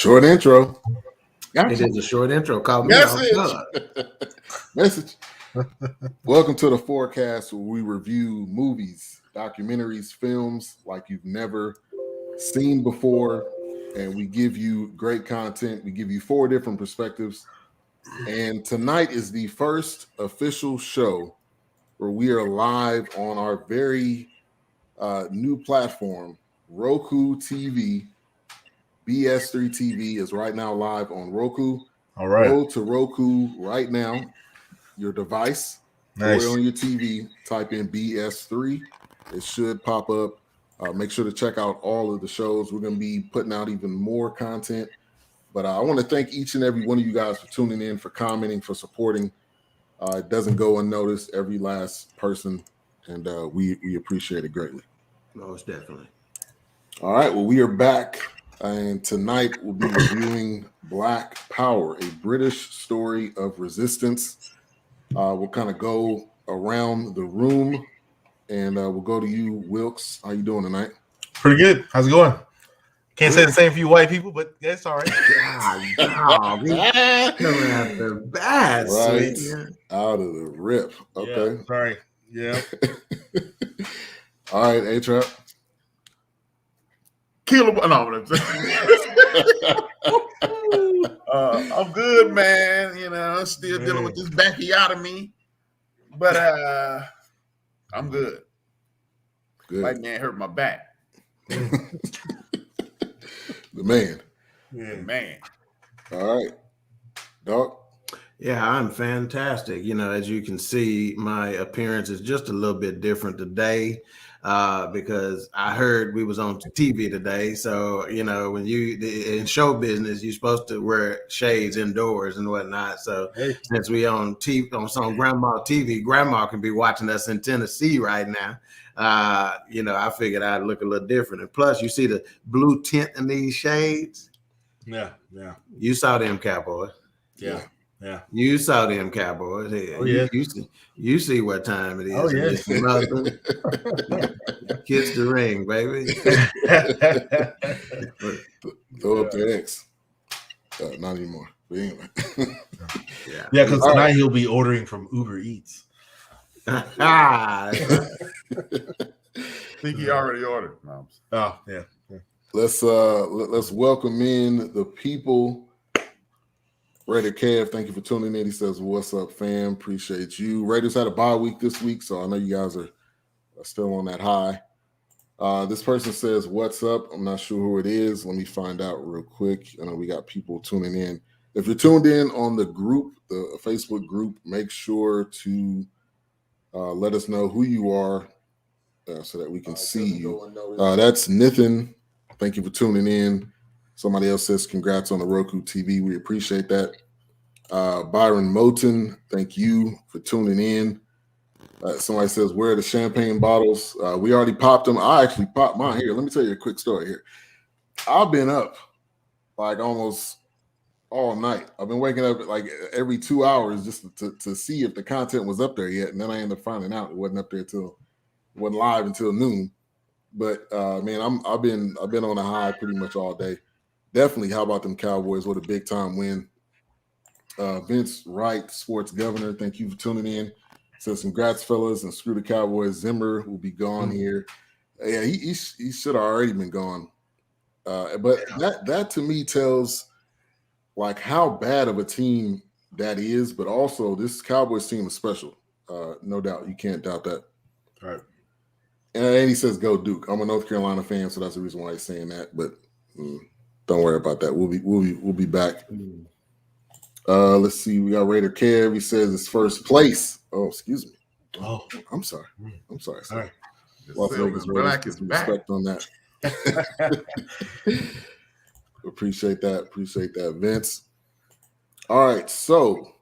Short intro. Gotcha. It is a short intro. Call me Message. Welcome to the Fourcast, where we review movies, documentaries, films like you've never seen before, and we give you great content. We give you 4 different perspectives, and tonight is the first official show where we are live on our very new platform, Roku TV. BS3 TV is right now live on Roku. All right. Go to Roku right now, your device, nice. Or on your TV, type in BS3. It should pop up. Make sure to check out all of the shows. We're going to be putting out even more content. But I want to thank each and every one of you guys for tuning in, for commenting, for supporting. It doesn't go unnoticed, every last person, and we appreciate it greatly. Most definitely. All right, well, we are back. And tonight we'll be reviewing Black Power, a British story of resistance. We'll kind of go around the room, and we'll go to you, Wilkes. How you doing tonight? Pretty good. How's it going? Can't say the same for you white people, but that's all right. Coming after bad, right sweet. Out of the rip. Okay. Yeah, sorry. Yeah. All right, A-Trap. Kill him. No, I'm good, man. You know, still dealing with this backiotomy, but I'm good. Good. White man hurt my back. The man. Yeah, man. All right, Doc. Yeah, I'm fantastic. You know, as you can see, my appearance is just a little bit different today. Because I heard we was on TV today. So, you know, when you in show business, you're supposed to wear shades indoors and whatnot. So since we on TV, on some grandma TV, grandma can be watching us in Tennessee right now. You know, I figured I'd look a little different. And plus, you see the blue tint in these shades. Yeah. You saw them, cowboys. Yeah. You saw them, cowboys. Oh, yeah. You see what time it is. Oh, yeah. Kiss the ring, baby. Throw up the X. Not anymore. But anyway. Yeah, because tonight he'll be ordering from Uber Eats. I think he already ordered. No. Oh, yeah. Let's welcome in the people. Rated Kev, thank you for tuning in. He says, "What's up, fam? Appreciate you." Raiders had a bye week this week, so I know you guys are still on that high. This person says, "What's up?" I'm not sure who it is. Let me find out real quick. I know we got people tuning in. If you're tuned in on the group, the Facebook group, make sure to let us know who you are so that we can see you. That's Nathan. Thank you for tuning in. Somebody else says, "Congrats on the Roku TV." We appreciate that. Byron Moten, thank you for tuning in. Somebody says, "Where are the champagne bottles?" We already popped them. I actually popped mine here. Let me tell you a quick story here. I've been up like almost all night. I've been waking up like every 2 hours just to see if the content was up there yet. And then I ended up finding out it wasn't up there it wasn't live until noon. But man, I've been on a high pretty much all day. Definitely. How about them Cowboys? What a big time win. Vince Wright, sports governor, thank you for tuning in. Says, "Congrats, fellas, and screw the Cowboys. Zimmer will be gone here." Yeah, he should have already been gone. But that to me tells like how bad of a team that is. But also, this Cowboys team is special. No doubt. You can't doubt that. All right. And he says, "Go Duke." I'm a North Carolina fan, so that's the reason why he's saying that. But don't worry about that. We'll be back. Let's see. We got Raider Kev. He says it's first place. Oh, excuse me. Oh, I'm sorry. Sir. All right. Las Vegas Raiders, get some respect on that. Appreciate that, Vince. All right, so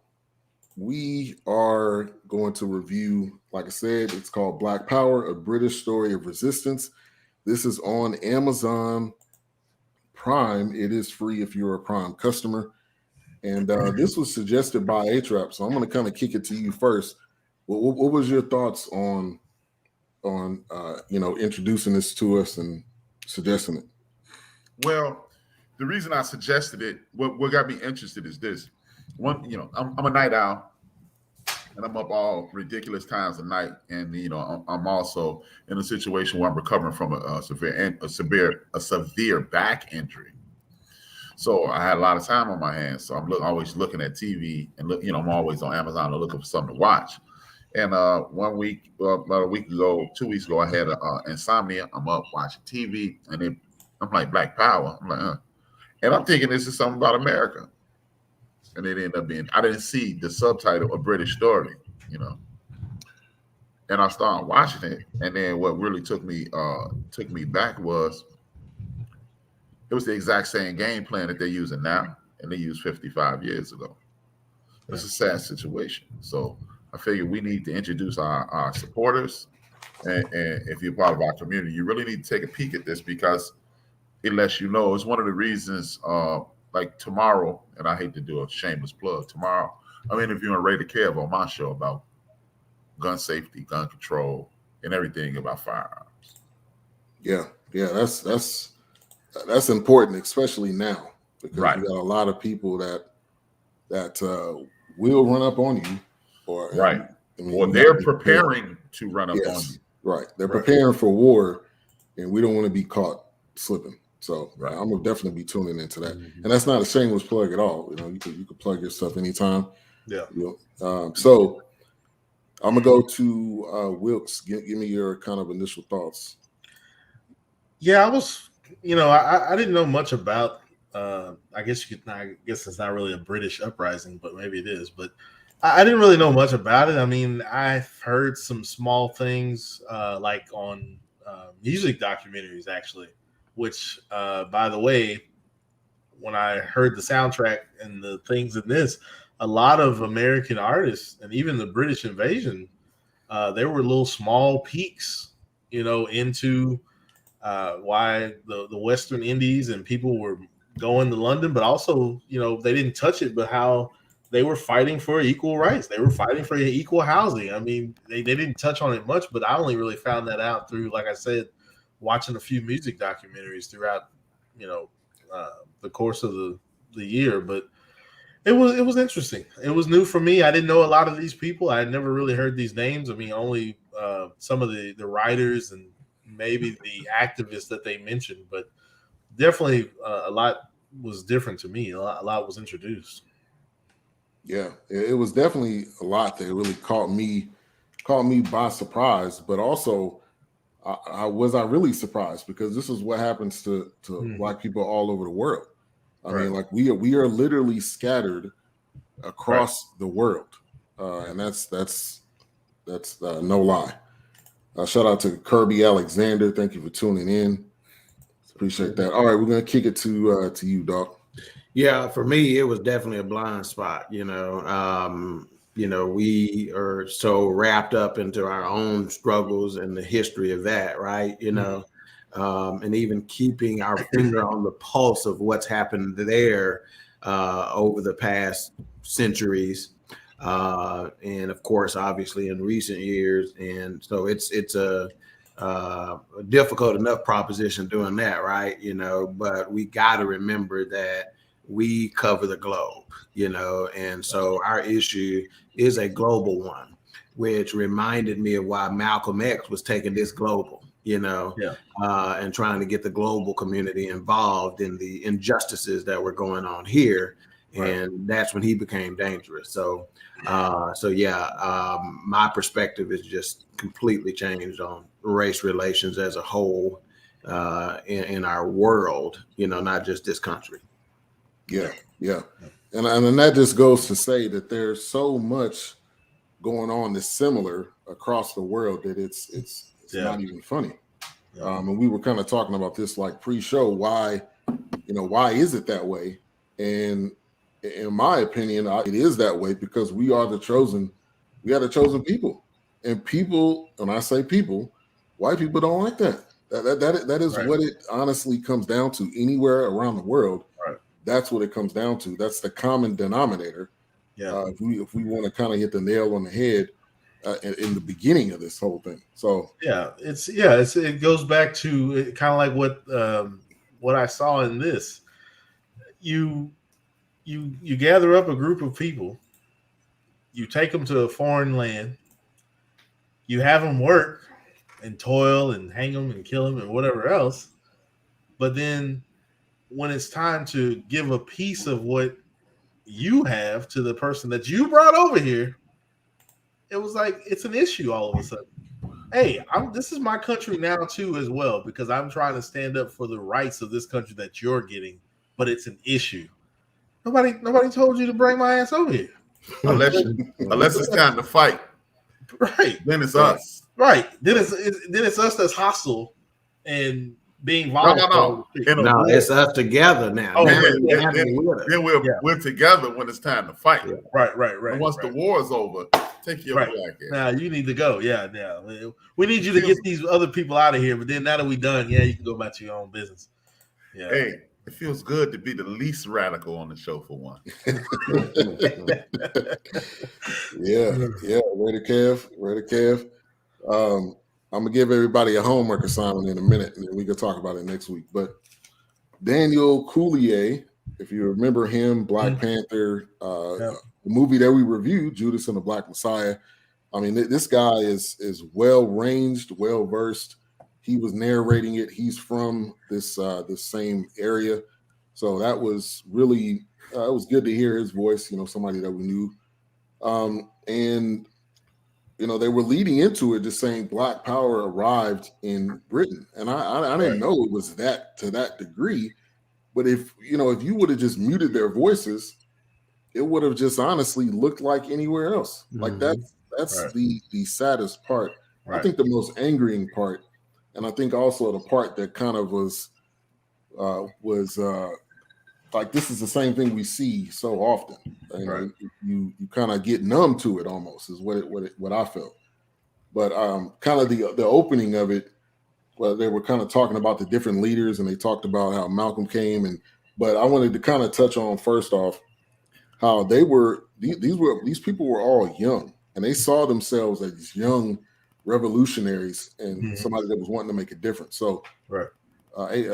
we are going to review, like I said, it's called Black Power, a British story of resistance. This is on Amazon Prime. It is free if you're a Prime customer. And this was suggested by A-Trap, so I'm going to kind of kick it to you first. What was your thoughts on introducing this to us and suggesting it? Well, the reason I suggested it, what got me interested is this. One, I'm a night owl, and I'm up all ridiculous times of night, and I'm also in a situation where I'm recovering from a severe back injury. So I had a lot of time on my hands. So I'm always looking at TV, and I'm always on Amazon looking for something to watch. And 1 week, about a week ago, 2 weeks ago, I had insomnia. I'm up watching TV, and then I'm like, Black Power. I'm like, and I'm thinking this is something about America. And it ended up being, I didn't see the subtitle, A British Story, And I started watching it. And then what really took me back was, it was the exact same game plan that they're using now, and they used 55 years ago. It's a sad situation. So I figure we need to introduce our supporters. And if you're part of our community, you really need to take a peek at this, because it lets you know. It's one of the reasons, like tomorrow, and I hate to do a shameless plug, tomorrow I'm interviewing Rated Kev on my show about gun safety, gun control, and everything about firearms. Yeah, that's important, especially now, because Right. you got a lot of people that will run up on you, or right, or you they're gotta be preparing to run up on you. Right, they're preparing for war, and we don't want to be caught slipping. So I'm gonna definitely be tuning into that, and that's not a shameless plug at all. You could plug your stuff anytime. Yeah. So I'm gonna go to Wilkes. Give me your kind of initial thoughts. Yeah, I was, I didn't know much about. I guess it's not really a British uprising, but maybe it is. But I didn't really know much about it. I mean, I've heard some small things like on music documentaries, actually, which, by the way, when I heard the soundtrack and the things in this, a lot of American artists and even the British invasion, there were little small peaks, into why the Western Indies and people were going to London, but also, they didn't touch it, but how they were fighting for equal rights. They were fighting for equal housing. I mean, they didn't touch on it much, but I only really found that out through, like I said, watching a few music documentaries throughout, the course of the year. But it was interesting. It was new for me. I didn't know a lot of these people. I had never really heard these names. I mean, only some of the writers and maybe the activists that they mentioned, but definitely a lot was different to me. A lot was introduced. Yeah, it was definitely a lot that really caught me by surprise, but also I was really surprised, because this is what happens to Black people all over the world. I mean, like we are literally scattered across the world, and that's no lie. Shout out to Kirby Alexander. Thank you for tuning in. Appreciate that. All right, we're gonna kick it to you, Doc. Yeah, for me, it was definitely a blind spot. We are so wrapped up into our own struggles and the history of that, right? And even keeping our finger on the pulse of what's happened there over the past centuries, and of course, obviously, in recent years. And so it's a difficult enough proposition doing that, right? But we got to remember that we cover the globe, and so our issue is a global one, which reminded me of why Malcolm X was taking this global, and trying to get the global community involved in the injustices that were going on here. And that's when he became dangerous. So my perspective is just completely changed on race relations as a whole in our world, not just this country. Yeah. And that just goes to say that there's so much going on that's similar across the world that it's not even funny. And we were kind of talking about this like pre-show. Why is it that way? And in my opinion, it is that way because we are the chosen people. And people, when I say people, white people don't like that. That is what it honestly comes down to anywhere around the world. Right. That's what it comes down to. That's the common denominator. Yeah. If we want to kind of hit the nail on the head in the beginning of this whole thing. So it goes back to kind of like what I saw in this. you gather up a group of people, you take them to a foreign land, you have them work and toil and hang them and kill them and whatever else, but then when it's time to give a piece of what you have to the person that you brought over here, it was like it's an issue all of a sudden. Hey, this is my country now too as well, because I'm trying to stand up for the rights of this country that you're getting, but it's an issue. Nobody told you to bring my ass over here. Unless it's time to fight. Right. Then it's us. Right. Then it's us that's hostile and being volatile. No, it's us together now. Oh, then we're together when it's time to fight. Yeah. Right. And once the war is over, take your black ass. Now you need to go. Yeah. We need you to get these other people out of here. But then now that we're done, you can go back to your own business. Yeah. Hey, it feels good to be the least radical on the show for one. Yeah. Ready, Kev. I'm gonna give everybody a homework assignment in a minute, and then we can talk about it next week. But Daniel Kaluuya, if you remember him, Black Panther, the movie that we reviewed, Judas and the Black Messiah. I mean, this guy is well ranged, well versed. He was narrating it. He's from this same area, so that was really it was good to hear his voice. Somebody that we knew, and they were leading into it just saying Black Power arrived in Britain, and I didn't know it was that to that degree. But if you would have just muted their voices, it would have just honestly looked like anywhere else. Like that's the saddest part. Right. I think the most angering part. And I think also the part that kind of was like, this is the same thing we see so often. And you kind of get numb to it almost is what I felt. But kind of the opening of it, well, they were kind of talking about the different leaders, and they talked about how Malcolm came, but I wanted to kind of touch on first off how these people were all young, and they saw themselves as young revolutionaries and somebody that was wanting to make a difference. So, hey,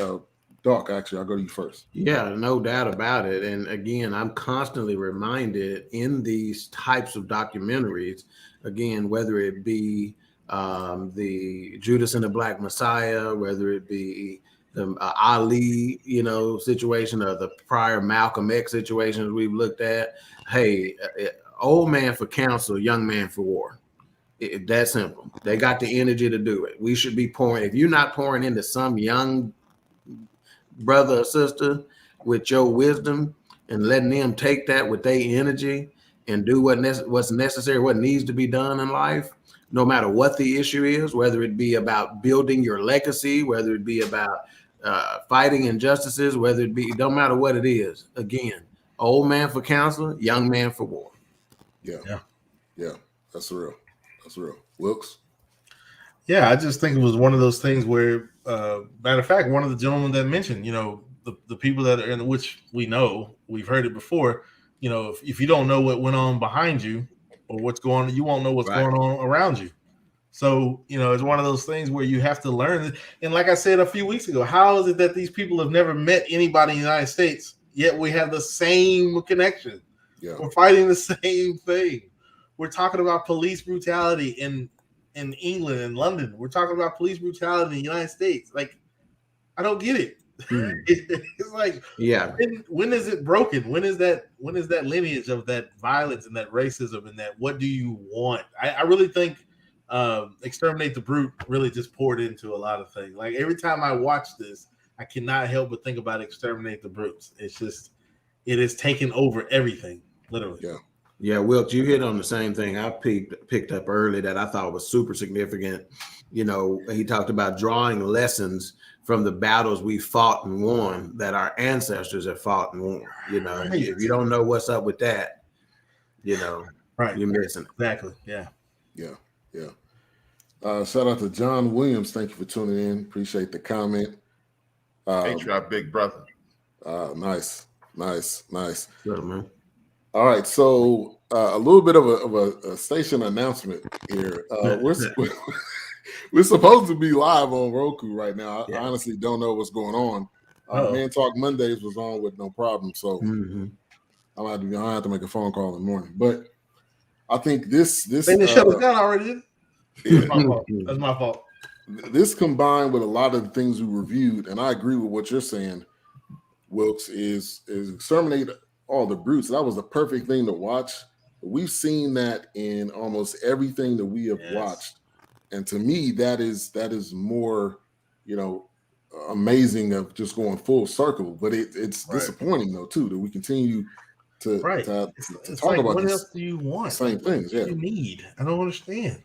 Doc, actually, I'll go to you first. Yeah, no doubt about it. And again, I'm constantly reminded in these types of documentaries, again, whether it be the Judas and the Black Messiah, whether it be the Ali, situation, or the prior Malcolm X situations we've looked at. Hey, old man for counsel, young man for war. That simple. They got the energy to do it. We should be pouring. If you're not pouring into some young brother or sister with your wisdom and letting them take that with their energy and do what's necessary, what needs to be done in life, no matter what the issue is, whether it be about building your legacy, whether it be about fighting injustices, whether it be, don't matter what it is. Again, old man for counsel, young man for war. Yeah. That's real. Wilkes? Yeah, I just think it was one of those things where, matter of fact, one of the gentlemen that mentioned, the people that are in which we know, we've heard it before, if you don't know what went on behind you or what's going on, you won't know what's going on around you. So, it's one of those things where you have to learn. And like I said a few weeks ago, how is it that these people have never met anybody in the United States, yet we have the same connection? Yeah. We're fighting the same thing. We're talking about police brutality in England and London. We're talking about police brutality in the United States. Like, I don't get it. It's like, when is it broken? When is that lineage of that violence and that racism and that what do you want? I really think Exterminate the Brute really just poured into a lot of things. Like, every time I watch this, I cannot help but think about Exterminate the Brutes. It's just, it has taken over everything, literally. Yeah, Wilkes, you hit on the same thing I picked up early that I thought was super significant. He talked about drawing lessons from the battles we fought and won that our ancestors have fought and won. If you don't know what's up with that, you're missing. Exactly. Yeah. Shout out to John Williams. Thank you for tuning in. Appreciate the comment. Patriot big brother. Nice. Good, man. All right, so a little bit of a station announcement here. We're supposed to be live on Roku right now. I honestly don't know what's going on. Man Talk Mondays was on with no problem. So I have to make a phone call in the morning. But I think this they shut us down already. Yeah. That's my fault. This combined with a lot of the things we reviewed, and I agree with what you're saying, Wilkes, is exterminate all the brutes. That was the perfect thing to watch. We've seen that in almost everything that we have watched, and to me, that is more, amazing of just going full circle. But it's disappointing though too that we continue to it's talk like, about what this, else do you want? same things. What do you need? I don't understand.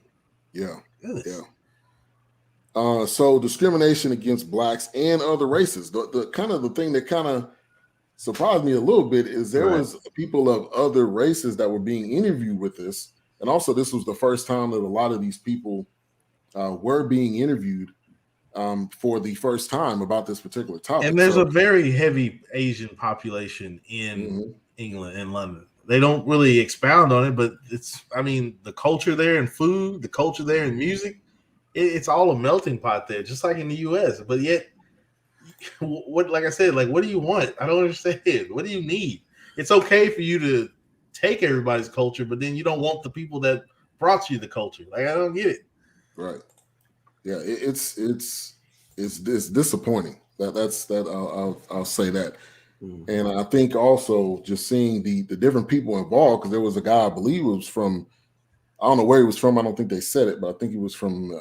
Yeah. Goodness. Yeah. So discrimination against blacks and other races. The kind of the thing that kind of surprised me a little bit is there was people of other races that were being interviewed with this, and also this was the first time that a lot of these people were being interviewed for the first time about this particular topic. And there's a very heavy Asian population in England and London. They don't really expound on it, but the culture there and food, the culture there and music, it's all a melting pot there, just like in the U.S. But yet, like I said, what do you want? I don't understand. What do you need? It's okay for you to take everybody's culture, but then you don't want the people that brought you the culture. I don't get it. Right. Yeah, it's disappointing. I'll say that. And I think also just seeing the different people involved, because there was a guy, I believe it was from, I don't know where he was from. I don't think they said it, but I think he was from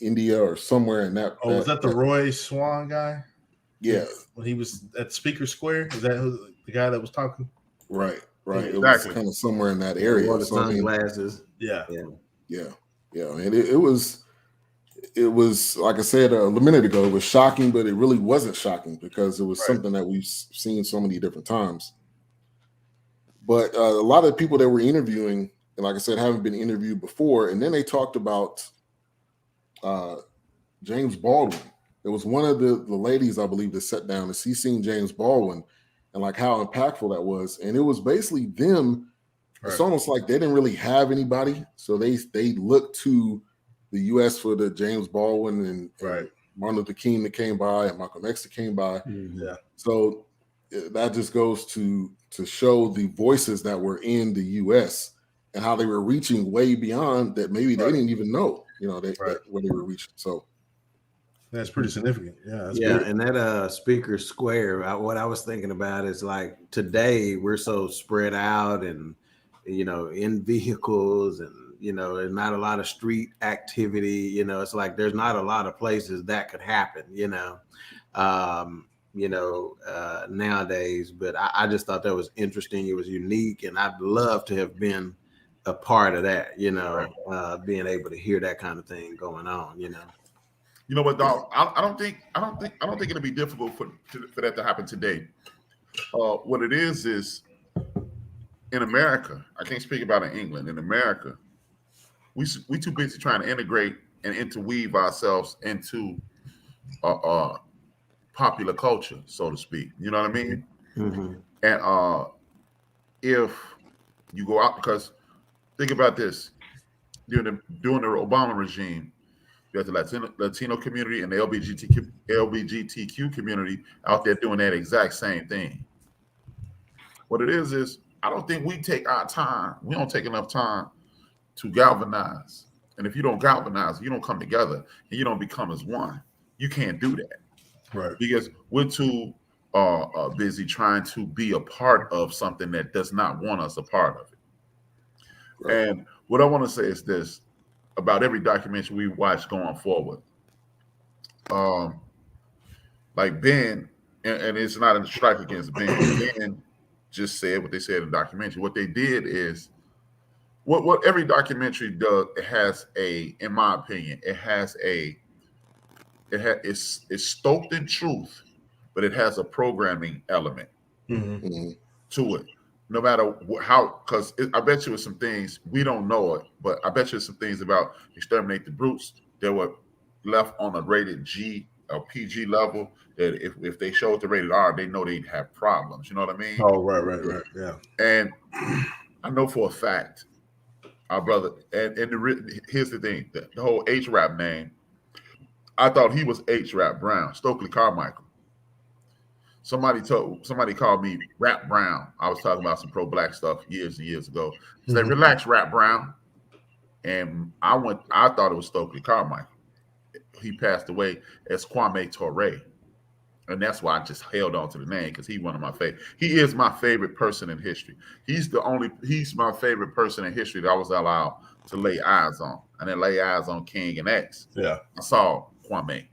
India or somewhere in that. Was that the Roy Swan guy? Yeah. When he was at Speaker Square? Is that the guy that was talking? Right. Exactly. It was kind of somewhere in that area. The sunglasses. Yeah. And it was like I said a minute ago, it was shocking, but it really wasn't shocking because it was something that we've seen so many different times. But a lot of the people that were interviewing, and like I said, haven't been interviewed before. And then they talked about James Baldwin. There was one of the ladies, I believe, that sat down and she seen James Baldwin and like how impactful that was. And it was basically them. It's almost like they didn't really have anybody. So they looked to the U.S. for the James Baldwin and Martin Luther King that came by and Malcolm X that came by. Yeah. So that just goes to show the voices that were in the U.S. and how they were reaching way beyond that. Maybe they didn't even know, that where they were reaching. So that's pretty significant. Yeah. Good. And that Speaker Square, what I was thinking about is like today we're so spread out and, in vehicles and, there's not a lot of street activity, it's like there's not a lot of places that could happen, nowadays. But I just thought that was interesting. It was unique, and I'd love to have been a part of that, being able to hear that kind of thing going on, You know what, dog? I don't think it'll be difficult for that to happen today. What it is in America, I can't speak about in England. In America, we too busy trying to integrate and interweave ourselves into popular culture, so to speak. You know what I mean? Mm-hmm. And if you go out, because think about this, during the Obama regime, you have the Latino community and the LGBTQ community out there doing that exact same thing. What it is I don't think we take our time. We don't take enough time to galvanize. And if you don't galvanize, you don't come together and you don't become as one. You can't do that. Right. Because we're too busy trying to be a part of something that does not want us a part of it. Right. And what I want to say is this about every documentary we watch going forward. Like Ben, and it's not a strike against Ben. Ben just said what they said in the documentary. What they did is what every documentary does. It has in my opinion, it's stoked in truth, but it has a programming element to it. No matter how, because I bet you it's some things we don't know it, but I bet you it's some things about exterminate the brutes that were left on a rated G or PG level that if they show it the rated R, they know they'd have problems. You know what I mean? Oh, right, yeah. And I know for a fact, our brother, and here's the thing: the whole H-Rap name, I thought he was H-Rap Brown, Stokely Carmichael. Somebody called me Rap Brown. I was talking about some pro-black stuff years and years ago. He said, "Relax, Rap Brown." And I thought it was Stokely Carmichael. He passed away as Kwame Ture. And that's why I just held on to the name, because he's one of my favorite. He is my favorite person in history. He's my favorite person in history that I was allowed to lay eyes on. And then lay eyes on King and X. Yeah. I saw Kwame.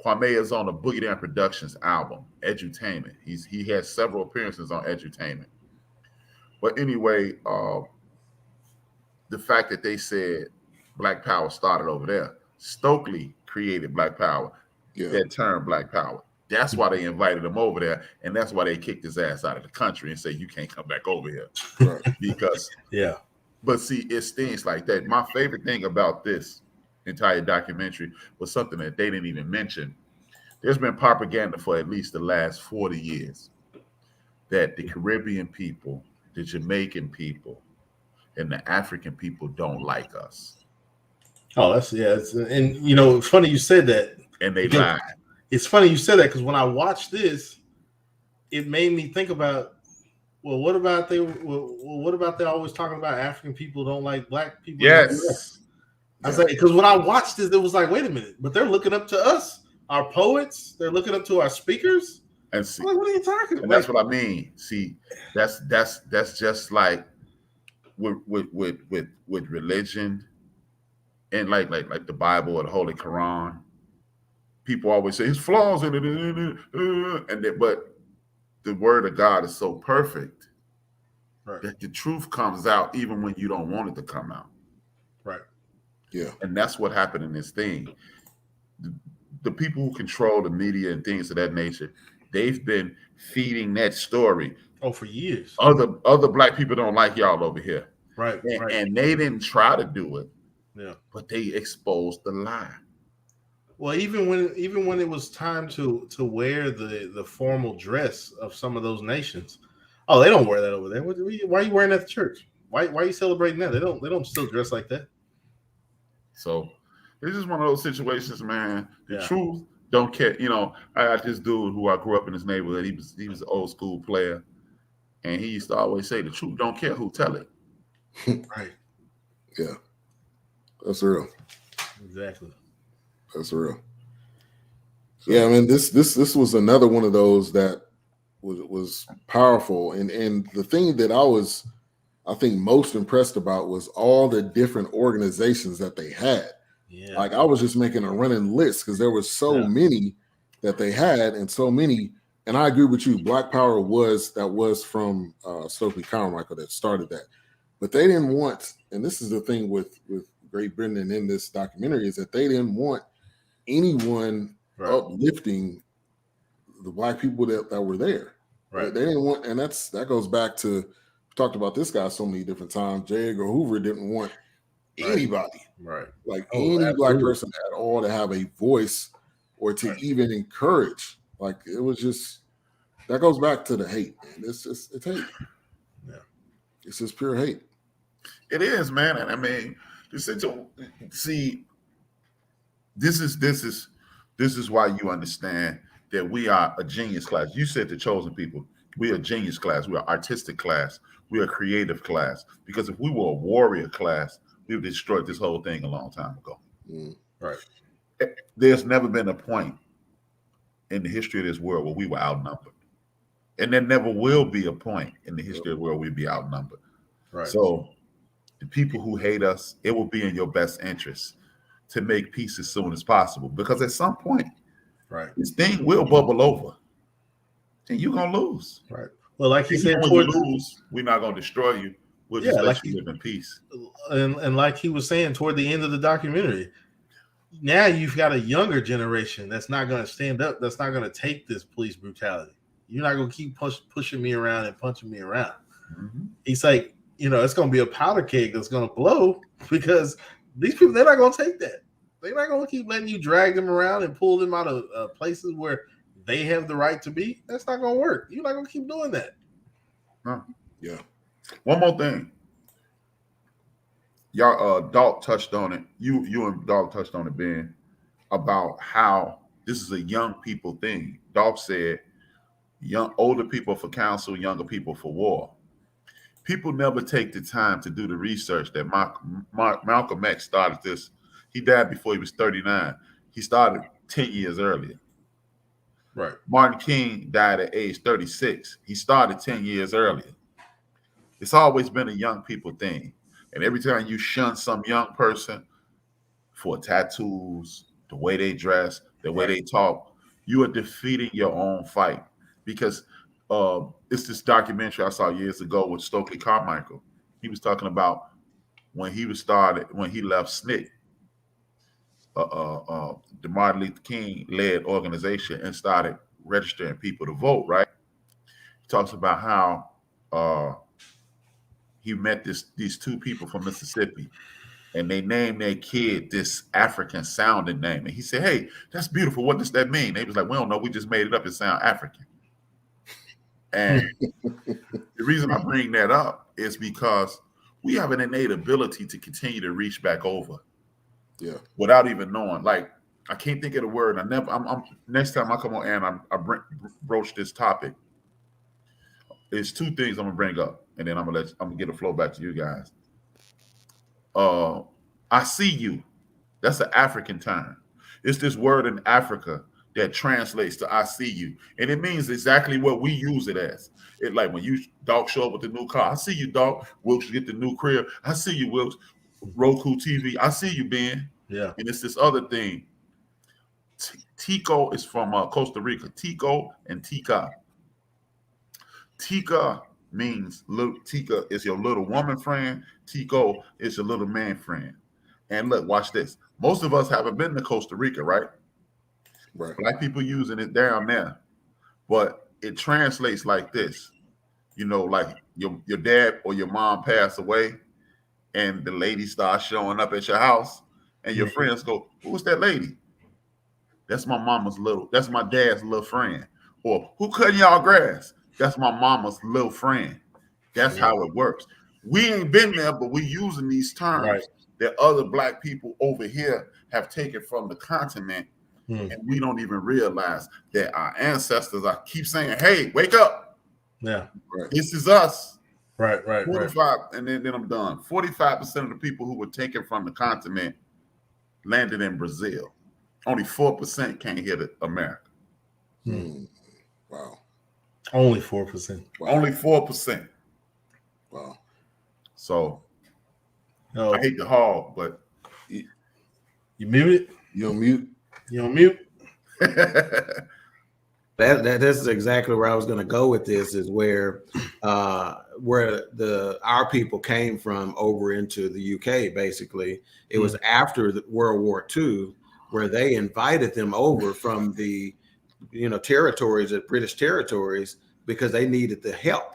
Kwame is on the Boogie Down Productions album, Edutainment. He has several appearances on Edutainment. But anyway, the fact that they said Black Power started over there, Stokely created Black Power. That term Black Power. That's why they invited him over there, and that's why they kicked his ass out of the country and say, "You can't come back over here." Right. Because but see, it's things like that. My favorite thing about this entire documentary was something that they didn't even mention. There's been propaganda for at least the last 40 years that the Caribbean people, the Jamaican people, and the African people don't like us. Oh, and you know, it's funny you said that. And they lied. It's funny you said that, because when I watched this, it made me think about, well, what about they always talking about African people don't like black people? Yes. I was like, because when I watched this, it was like, wait a minute, but they're looking up to us, our poets. They're looking up to our speakers. And see, like, what are you talking about? And that's what I mean. See, that's just like with religion and like the Bible or the Holy Quran. People always say his flaws in it, but the word of God is so perfect that the truth comes out even when you don't want it to come out. Right. Yeah. And that's what happened in this thing. The people who control the media and things of that nature, they've been feeding that story. Oh, for years. Other black people don't like y'all over here. Right. And they didn't try to do it. Yeah. But they exposed the lie. Well, even when it was time to wear the formal dress of some of those nations, oh, they don't wear that over there. Why are you wearing that to church? Why are you celebrating that? They don't still dress like that. So it's just one of those situations, man. The truth don't care. You know, I got this dude who I grew up in his neighborhood. He was an old school player, and he used to always say, "The truth don't care who tell it." Right. Yeah. That's real. Exactly. That's real. Yeah, I mean, this was another one of those that was powerful, and the thing that I think most impressed about was all the different organizations that they had. Yeah, like I was just making a running list because there were so many that they had, and so many. And I agree with you. Black Power was from Stokely Carmichael that started that, but they didn't want. And this is the thing with Great Britain and in this documentary is that they didn't want anyone uplifting the black people that were there. Right. They didn't want, and that goes back to, we talked about this guy so many different times. J. Edgar Hoover didn't want anybody, any black person at all to have a voice or to even encourage. Like it was just, that goes back to the hate, man. It's hate. Yeah. It's just pure hate. It is, man. And I mean, see, this is why you understand that we are a genius class. You said the chosen people. We are a genius class. We are artistic class. We are a creative class. Because if we were a warrior class, we would have destroyed this whole thing a long time ago. Right. There's never been a point in the history of this world where we were outnumbered. And there never will be a point in the history of the world we'd be outnumbered. Right. So the people who hate us, it will be in your best interest to make peace as soon as possible. Because at some point, this thing will bubble over. And you're going to lose. Right. Well, like he said, when you lose, we're not going to destroy you. We'll just let you live in peace. And like he was saying toward the end of the documentary, now you've got a younger generation that's not going to stand up, that's not going to take this police brutality. You're not going to keep pushing me around and punching me around. Mm-hmm. He's like, it's going to be a powder keg that's going to blow because these people, they're not going to take that. They're not going to keep letting you drag them around and pull them out of places where they have the right to be. That's not going to work. You're not going to keep doing that. Huh. Yeah. One more thing. Y'all, Dalk touched on it. You and Dalk touched on it, Ben, about how this is a young people thing. Dalk said older people for counsel, younger people for war. People never take the time to do the research that Malcolm X started this. He died before he was 39. He started 10 years earlier. Right. Martin King died at age 36. He started 10 years earlier. It's always been a young people thing. And every time you shun some young person for tattoos, the way they dress, the way they talk, you are defeating your own fight. Because it's this documentary I saw years ago with Stokely Carmichael. He was talking about when he left SNCC, the Martin Luther King led organization, and started registering people to vote, right? He talks about how he met these two people from Mississippi, and they named their kid this African sounding name. And he said, "Hey, that's beautiful. What does that mean?" They was like, "We don't know. We just made it up. It sound African." And the reason I bring that up is because we have an innate ability to continue to reach back over, without even knowing. Like, I can't think of the word. Next time I come on and I broach this topic, there's two things I'm gonna bring up, and then I'm gonna get a flow back to you guys. I see you. That's an African term. It's this word in Africa that translates to "I see you," and it means exactly what we use it as. It like when you dog show up with the new car. "I see you, dog." Wilkes get the new crib. "I see you, Wilkes." Roku TV. "I see you, Ben." Yeah. And it's this other thing. Tico is from Costa Rica. Tico and Tika. Tika means Tika is your little woman friend. Tico is your little man friend. And look, watch this. Most of us haven't been to Costa Rica, right? Right. Black people using it down there, but it translates like this. You know, like your dad or your mom passed away, and the lady starts showing up at your house, and your friends go, "Who's that lady?" "That's my that's my dad's little friend." Or, "Who cutting y'all grass?" "That's my mama's little friend." That's how it works. We ain't been there, but we using these terms that other Black people over here have taken from the continent, and we don't even realize that our ancestors are keep saying, "Hey, wake up. Yeah. Right. This is us." Right. 45, and then I'm done. 45% of the people who were taken from the continent landed in Brazil. Only 4% came here to America. Wow. Only 4%. Wow. Only 4%. Wow. So I hate to hog, but you muted? You on mute? You on mute? That's exactly where I was going to go with this, is where our people came from over into the UK. Basically, it was after World War II where they invited them over from the territories, the British territories, because they needed the help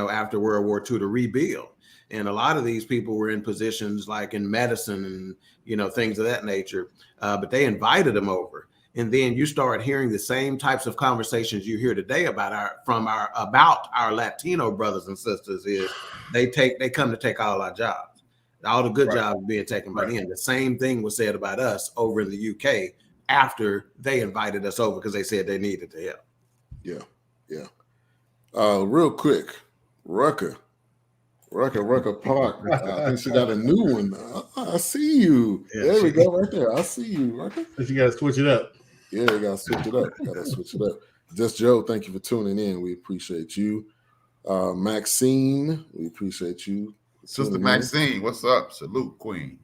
after World War II to rebuild. And a lot of these people were in positions like in medicine and things of that nature, but they invited them over. And then you start hearing the same types of conversations you hear today about our Latino brothers and sisters. Is they come to take all our jobs, all the good jobs being taken by them. The same thing was said about us over in the UK after they invited us over because they said they needed the help. Yeah. Real quick, Rucker Park. I think she got a new one. I see you. Yeah, there we go, right there. I see you, Rucker. You got to switch it up. Yeah, you got to switch it up. Just Joe, thank you for tuning in. We appreciate you. Maxine, we appreciate you. Sister Maxine, what's up? Salute, Queen.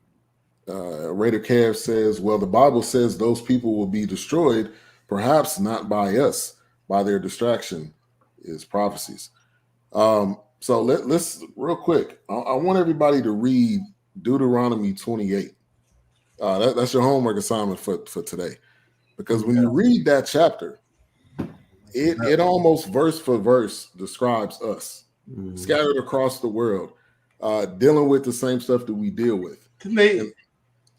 Raider Cav says, well, the Bible says those people will be destroyed, perhaps not by us, by their distraction, is prophecies. So let's real quick. I want everybody to read Deuteronomy 28. That's your homework assignment for today, because when you read that chapter, it almost verse for verse describes us scattered across the world, dealing with the same stuff that we deal with.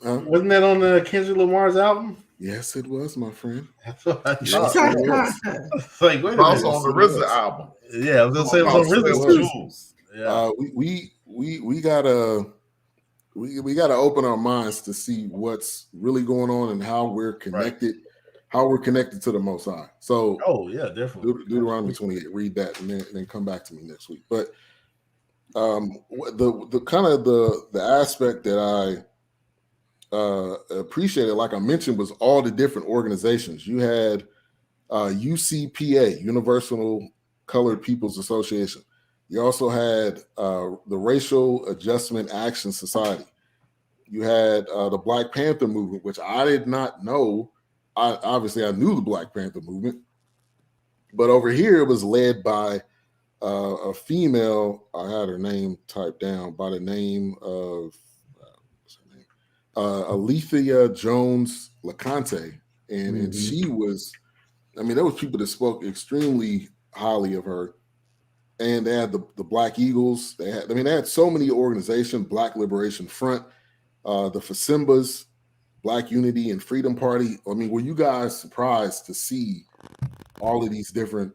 Wasn't that on Kendrick Lamar's album? Yes, it was, my friend. That's what I Yes, thought. it was. Like, wait a minute. Also on the RZA album. Yeah, I was gonna say it was on RZA too. Yeah. We gotta open our minds to see what's really going on and how we're connected. how we're connected to the Most High. So, Oh yeah, definitely. Deuteronomy 28. Read that and then come back to me next week. But the kind of the aspect that I appreciated, like I mentioned, was all the different organizations. You had UCPA, Universal Colored People's Association. You also had the Racial Adjustment Action Society. You had the Black Panther movement, which I did not know. Obviously, I knew the Black Panther movement, but over here it was led by a female. I had her name typed down by the name of Alethea Jones LeConte, and she was. I mean, there was people that spoke extremely highly of her, and they had the Black Eagles. They had so many organizations: Black Liberation Front, the Fasimbas, Black Unity and Freedom Party. I mean, were you guys surprised to see all of these different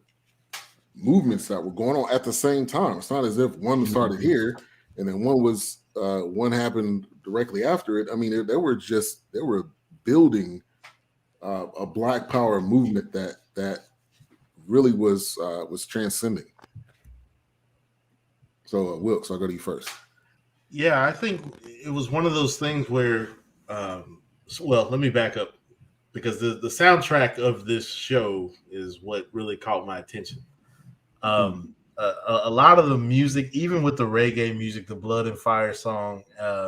movements that were going on at the same time? It's not as if one started here and then one happened directly after it. I mean, they were building a Black Power movement that really was transcending. So, Wilkes, I'll go to you first. Yeah, I think it was one of those things where, well, let me back up, because the soundtrack of this show is what really caught my attention. A lot of the music, even with the reggae music, the Blood and Fire song,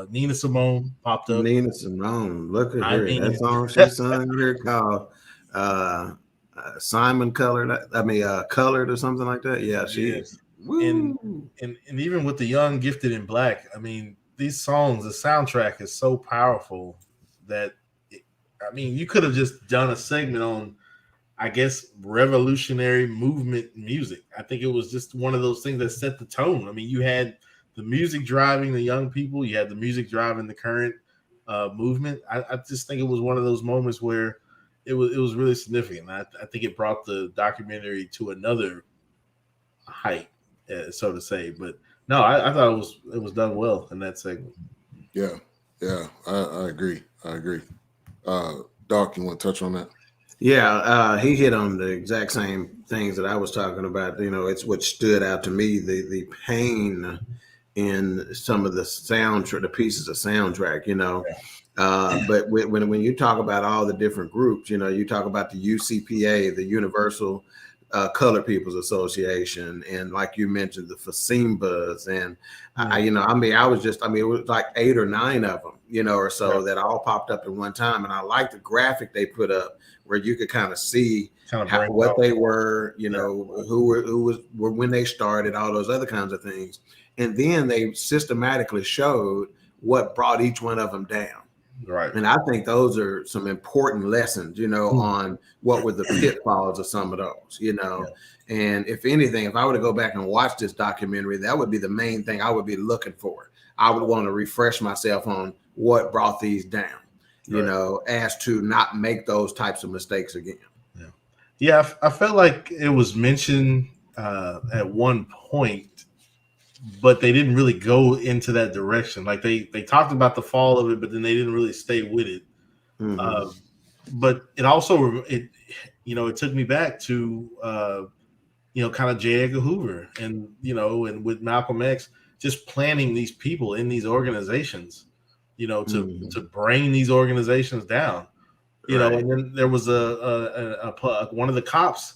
Nina Simone popped up. Nina Simone, look at her. That song she sung here called Simon Colored. Colored or something like that. Yeah, she is. And even with the Young, Gifted, and Black, I mean, these songs, the soundtrack is so powerful that, you could have just done a segment on, I guess, revolutionary movement music. I think it was just one of those things that set the tone. I mean, you had the music driving the young people, you had the music driving the current movement. I just think it was one of those moments where it was really significant. I think it brought the documentary to another height, so to say. But no, I thought it was done well in that segment. Yeah, I agree. Doc, you want to touch on that? Yeah, he hit on the exact same things that I was talking about. It's what stood out to me, the pain in some of the soundtrack, the pieces of soundtrack, but when you talk about all the different groups, you talk about the UCPA, the Universal Colored People's Association, and like you mentioned, the Fasimbas, and it was like 8 or 9 of them, or so that all popped up at one time, and I like the graphic they put up where you could kind of see what they were, who were when they started, all those other kinds of things, and then they systematically showed what brought each one of them down. Right. And I think those are some important lessons, on what were the pitfalls of some of those, And if anything, if I were to go back and watch this documentary, that would be the main thing I would be looking for. I would want to refresh myself on what brought these down, as to not make those types of mistakes again. Yeah, I felt like it was mentioned at one point, but they didn't really go into that direction. Like they talked about the fall of it, but then they didn't really stay with it. But it also it took me back to kind of J. Edgar Hoover and and with Malcolm X, just planning these people in these organizations, to bring these organizations down. And then there was a one of the cops.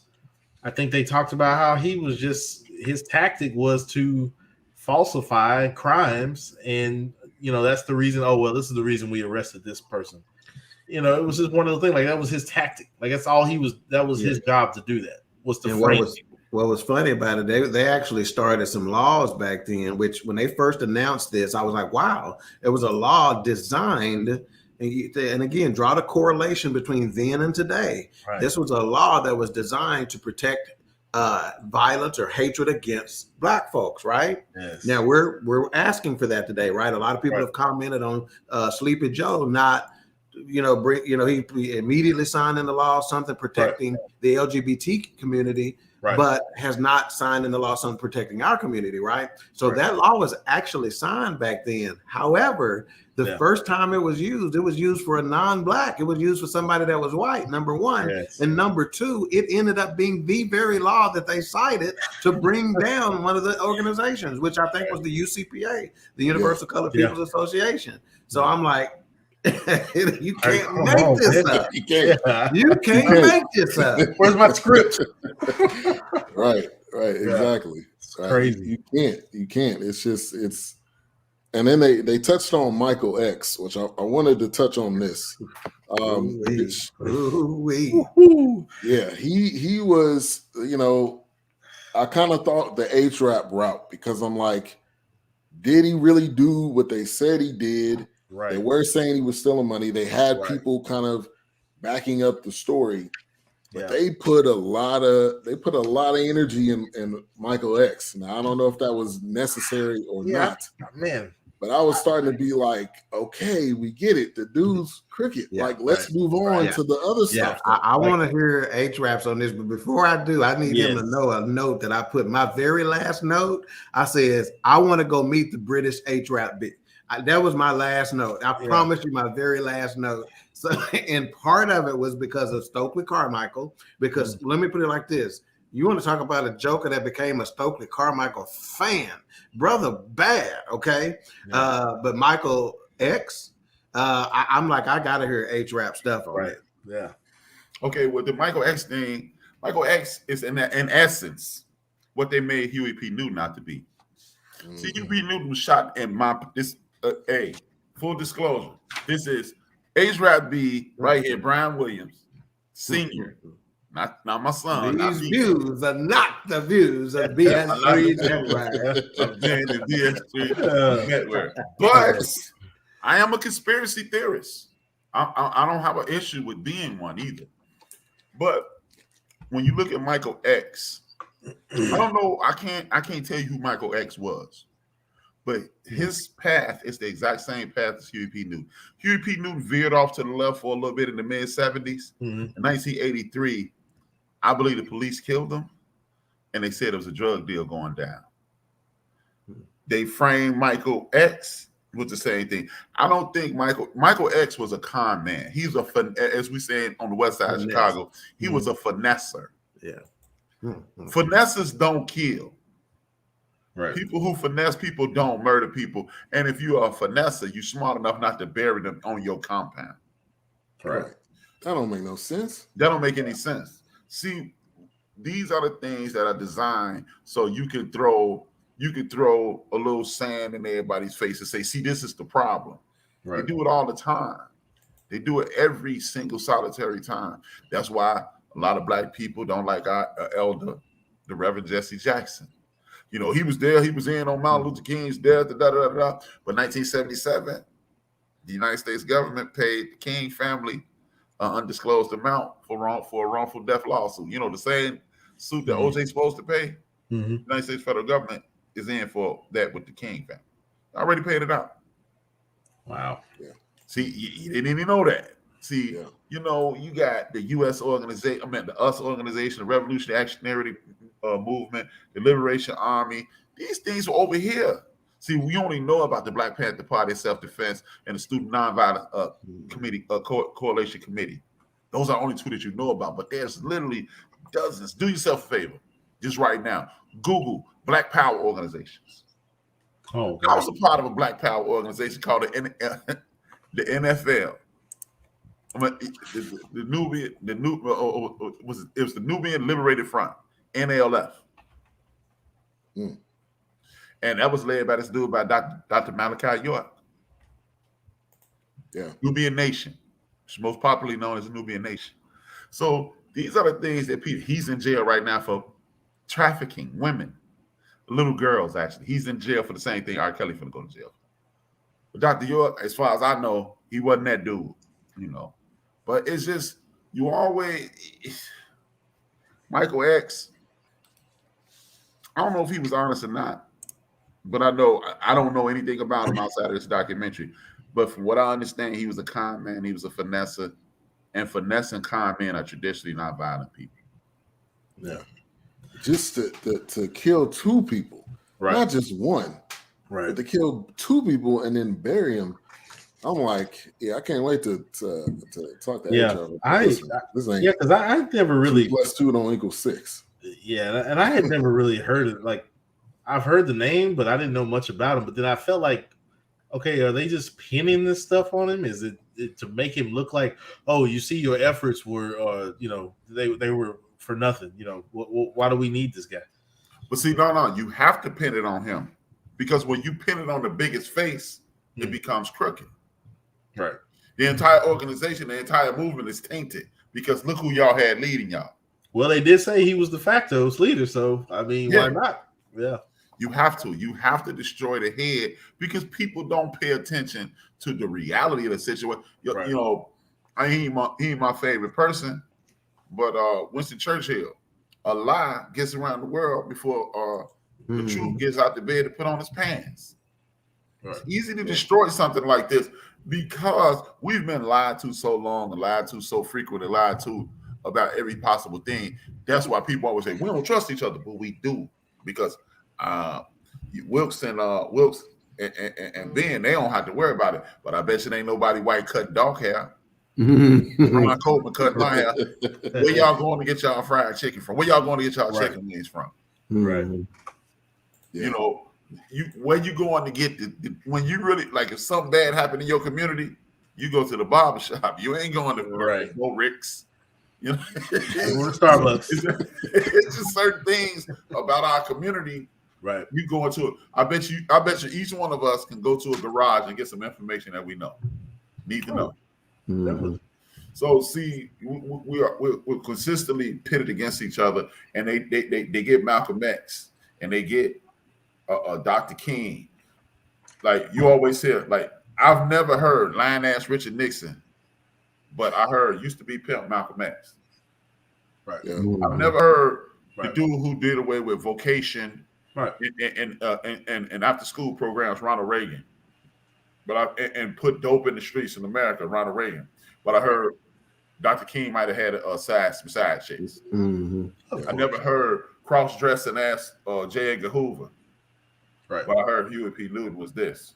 I think they talked about how his tactic was to falsify crimes, and that's the reason. Oh well, this is the reason we arrested this person. It was just one of the things. Like that was his tactic. Like that's all he was. That was his job to do that. Was to frame. What was funny about it, they actually started some laws back then. Which when they first announced this, I was like, wow, it was a law designed. And again, draw the correlation between then and today. Right. This was a law that was designed to protect violence or hatred against Black folks, right? Yes. Now we're asking for that today, right? A lot of people have commented on Sleepy Joe not, he immediately signed into law something protecting the LGBT community, but has not signed into law something protecting our community, right? So that law was actually signed back then. However, the first time it was used for a non-black. It was used for somebody that was white, number one. And number two, it ended up being the very law that they cited to bring down one of the organizations, which I think was the UCPA, the Universal Colored People's Association. So I'm like, you can't make this up. You can't make this up. Where's my script? Right, exactly. It's crazy. You can't. It's just and then they touched on Michael X, which I wanted to touch on this. Yeah, he was, I kind of thought the H-Rap route, because I'm like, did he really do what they said he did? Right. They were saying he was stealing money. They had people kind of backing up the story, but they put a lot of energy in Michael X. Now I don't know if that was necessary or not, man. But I was starting to be like, okay, we get it. The dude's cricket. Let's move on to the other stuff. I want to hear H-Raps on this, but before I do, I need him to know a note that I put. My very last note, I says, I want to go meet the British H-Rap bit. That was my last note. I promise you, my very last note. So, and part of it was because of Stokely Carmichael. Because let me put it like this: you want to talk about a joker that became a Stokely Carmichael fan, brother? Bad, okay. But Michael X, I'm like, I gotta hear H-Rap stuff on it. Yeah. Okay, well, the Michael X thing, Michael X is in essence what they made Huey P. Newton out to be. See, Huey P. Newton was shot in full disclosure. This is H-Rap B right here, Brian Williams, Sr. Not my son. These views are not the views of BS3 Network. I'm saying the BS3 Network. But I am a conspiracy theorist. I don't have an issue with being one either. But when you look at Michael X, I don't know. I can't tell you who Michael X was. But his path is the exact same path as Huey P. Newton. Huey P. Newton veered off to the left for a little bit in the mid-'70s. In 1983, I believe the police killed him, and they said it was a drug deal going down. They framed Michael X with the same thing. I don't think Michael X was a con man. He's as we say on the west side of Chicago, he was a finesser. Yeah. Finessers don't kill. Right. People who finesse people don't murder people. And if you are a finesser, you're smart enough not to bury them on your compound. Right. That don't make no sense. That don't make any sense. See, these are the things that are designed so you can throw a little sand in everybody's face and say, see, this is the problem. Right. They do it all the time. They do it every single solitary time. That's why a lot of black people don't like our elder, the Reverend Jesse Jackson. He was there. He was in on Martin Luther King's death. But 1977, the United States government paid the King family an undisclosed amount for a wrongful death lawsuit. The same suit that OJ's supposed to pay. The United States federal government is in for that with the King family. I already paid it out. Wow. Yeah. See, you didn't even know that. See, you got the U.S. organization, the US organization, the Revolutionary Actionary Movement, the Liberation Army. These things were over here. See, we only know about the Black Panther Party Self-Defense and the Student Nonviolent Committee, Coalition Committee. Those are only two that you know about, but there's literally dozens. Do yourself a favor, just right now. Google Black Power organizations. Oh, God. I was a part of a Black Power organization called the NFL. The Nubian Liberated Front, NLF. And that was led by this dude by Dr. Malachi York. Yeah. Nubian Nation. It's most popularly known as the Nubian Nation. So these are the things that he's in jail right now for trafficking women, little girls, actually. He's in jail for the same thing R. Kelly finna go to jail. But Dr. York, as far as I know, he wasn't that dude, But it's just, Michael X, I don't know if he was honest or not, but I don't know anything about him outside of this documentary. But from what I understand, he was a con man, he was a finesser, and finesse and con men are traditionally not violent people. Yeah. just to kill two people, Right. not just one, Right. but to kill two people and then bury them. I'm like, yeah, I can't wait to talk to HR. This ain't, because I never really 2 + 2 don't equal 6. Yeah, and I had never really heard it. Like, I've heard the name, but I didn't know much about him. But then I felt like, okay, are they just pinning this stuff on him? Is it to make him look like, oh, you see, your efforts were, they were for nothing. Why do we need this guy? But see, no, you have to pin it on him, because when you pin it on the biggest face, it becomes crooked. Right. The entire organization, the entire movement is tainted, because look who y'all had leading y'all. Well, they did say he was de facto leader, so I mean, why not? Yeah. You have to destroy the head, because people don't pay attention to the reality of the situation. Right. He ain't my favorite person, but Winston Churchill, a lie gets around the world before the truth gets out the bed to put on his pants. Right. It's easy to destroy something like this, because we've been lied to so long, and lied to so frequently, lied to about every possible thing. That's why people always say we don't trust each other, but we do, because Wilkes and Ben, they don't have to worry about it. But I bet you ain't nobody white cutting dark hair. Ron Coleman cutting my hair. Where y'all going to get y'all fried chicken from? Where y'all going to get y'all chicken wings from? Right. Yeah. Where you going to get when you really, like, if something bad happened in your community, you go to the barber shop. You ain't going to no Rick's. Starbucks. It's just certain things about our community. Right. You go into it. I bet you each one of us can go to a garage and get some information that we need to know. Mm-hmm. So see, we're consistently pitted against each other, and they get Malcolm X, and they get Dr. King. Like you always hear, like, I've never heard lying ass Richard Nixon, but I heard used to be pimp Malcolm X. Right. Yeah. I've never heard the dude who did away with vocation, right, and after school programs, Ronald Reagan. But and put dope in the streets in America, Ronald Reagan. But I heard Dr. King might have had a side chicks. Mm-hmm. I never heard cross-dressing ass J. Edgar Hoover. Right. But I heard Huey P. Newton was this.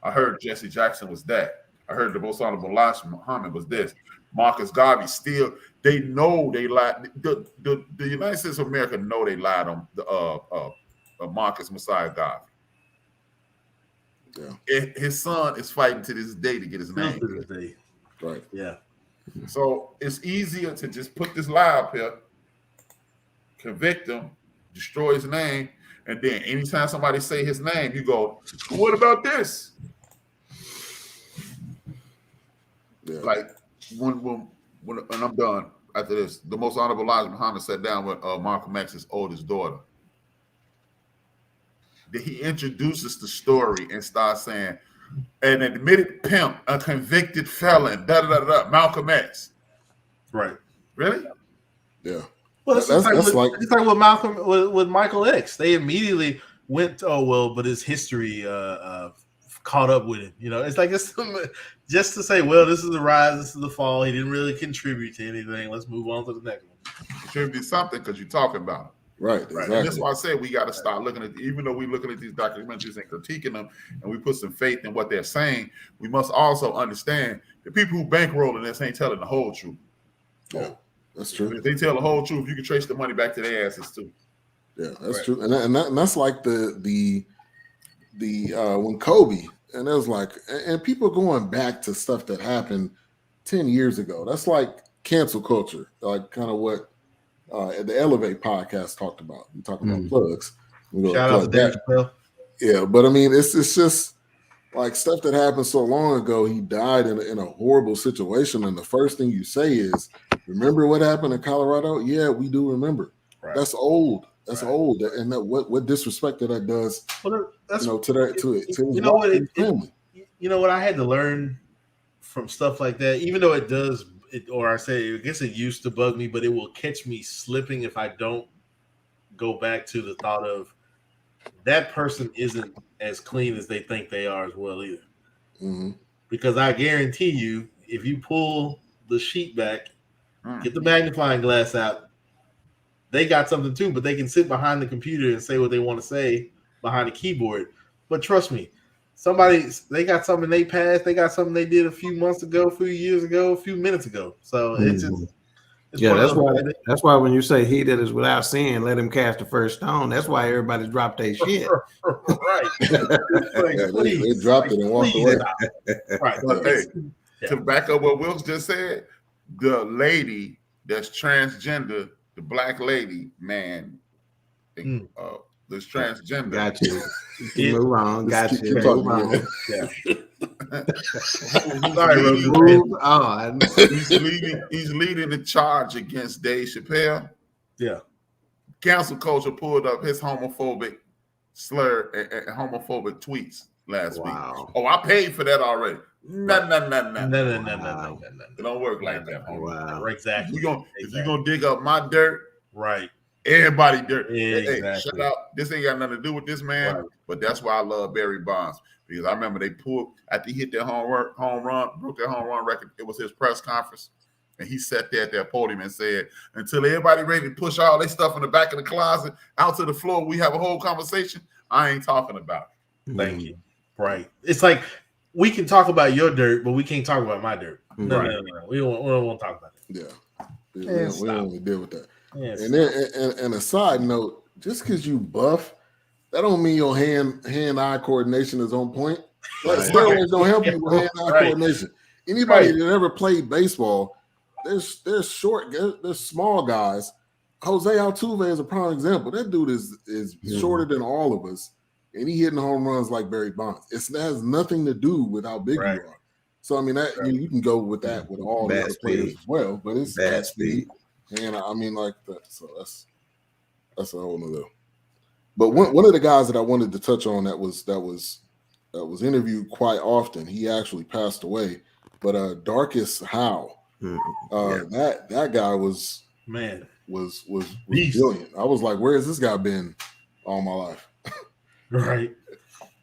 I heard Jesse Jackson was that. I heard the most honorable Elijah Muhammad was this. Marcus Garvey still, they know they lied. The United States of America know they lied on the Marcus Messiah Garvey. Yeah. His son is fighting to this day to get his name. To this day. Right. Yeah. So it's easier to just put this lie up here, convict him, destroy his name, and then anytime somebody say his name, you go, what about this? Yeah. Like when and I'm done after this, the most honorable Elijah Muhammad sat down with Malcolm X's oldest daughter. He introduces the story and starts saying, an admitted pimp, a convicted felon, Malcolm X. Right. Really? Yeah. Well, it's like with Malcolm with Michael X. They immediately went, but his history caught up with him. It's like it's just to say, well, this is the rise, this is the fall. He didn't really contribute to anything. Let's move on to the next one. Contribute something because you're talking about it. Right. Exactly. And that's why I said we got to start looking at, even though we're looking at these documentaries and critiquing them, and we put some faith in what they're saying, we must also understand the people who bankrolling this ain't telling the whole truth. Yeah, that's true. If they tell the whole truth, you can trace the money back to their asses too. Yeah, that's true. And that's like the when Kobe, and it was like, and people going back to stuff that happened 10 years ago. That's like cancel culture, like kind of what the Elevate podcast talked about. We talk about plugs. Shout out to Dave Chappelle. Yeah, but I mean, it's just like stuff that happened so long ago. He died in a horrible situation, and the first thing you say is, "Remember what happened in Colorado?" Yeah, we do remember. Right. That's old. That's old, and that what disrespect that does. Well, that's, to his family. What I had to learn from stuff like that, even though it does. I guess it used to bug me, but it will catch me slipping if I don't go back to the thought of that person isn't as clean as they think they are as well either. Mm-hmm. Because I guarantee you, if you pull the sheet back, get the magnifying glass out, they got something too, but they can sit behind the computer and say what they want to say behind the keyboard. But trust me, they got something they passed, they got something they did a few months ago, a few years ago, a few minutes ago. So it's just that's why when you say he that is without sin, let him cast the first stone. That's why everybody dropped their shit. Right. Like, they dropped it and walked away. Right. Hey, to back up what Wilkes just said, the lady that's transgender, the black lady, man, that's transgender. Got you. Move on. Got you. Move on. Yeah. He's leading the charge against Dave Chappelle. Yeah. Cancel culture pulled up his homophobic slur and homophobic tweets last week. Oh, I paid for that already. No. It don't work like that. Wow. Exactly. If you're gonna dig up my dirt, right? Everybody dirt. Exactly. Hey, shut up. This ain't got nothing to do with this man. Right. But that's why I love Barry Bonds, because I remember they pulled after he hit that home run, broke that home run record. It was his press conference, and he sat there at that podium and said, "Until everybody ready to push all their stuff in the back of the closet out to the floor, we have a whole conversation. I ain't talking about it." Thank you. Right. It's like we can talk about your dirt, but we can't talk about my dirt. No. We don't want to talk about it. Yeah. We don't only deal with that. Yes. And then, and a side note, just because you buff, that don't mean your hand-eye coordination is on point. Like, steroids don't help you with hand-eye coordination. Anybody that ever played baseball, there's small guys. Jose Altuve is a prime example. That dude is shorter than all of us, and he hitting home runs like Barry Bonds. That has nothing to do with how big you are. So I mean, that you can go with that with all the other players as well, but it's bad speed. And I mean, like that. So that's a whole nother. But one of the guys that I wanted to touch on that was interviewed quite often. He actually passed away. But Darcus Howe, that guy was brilliant. I was like, where has this guy been all my life? Right.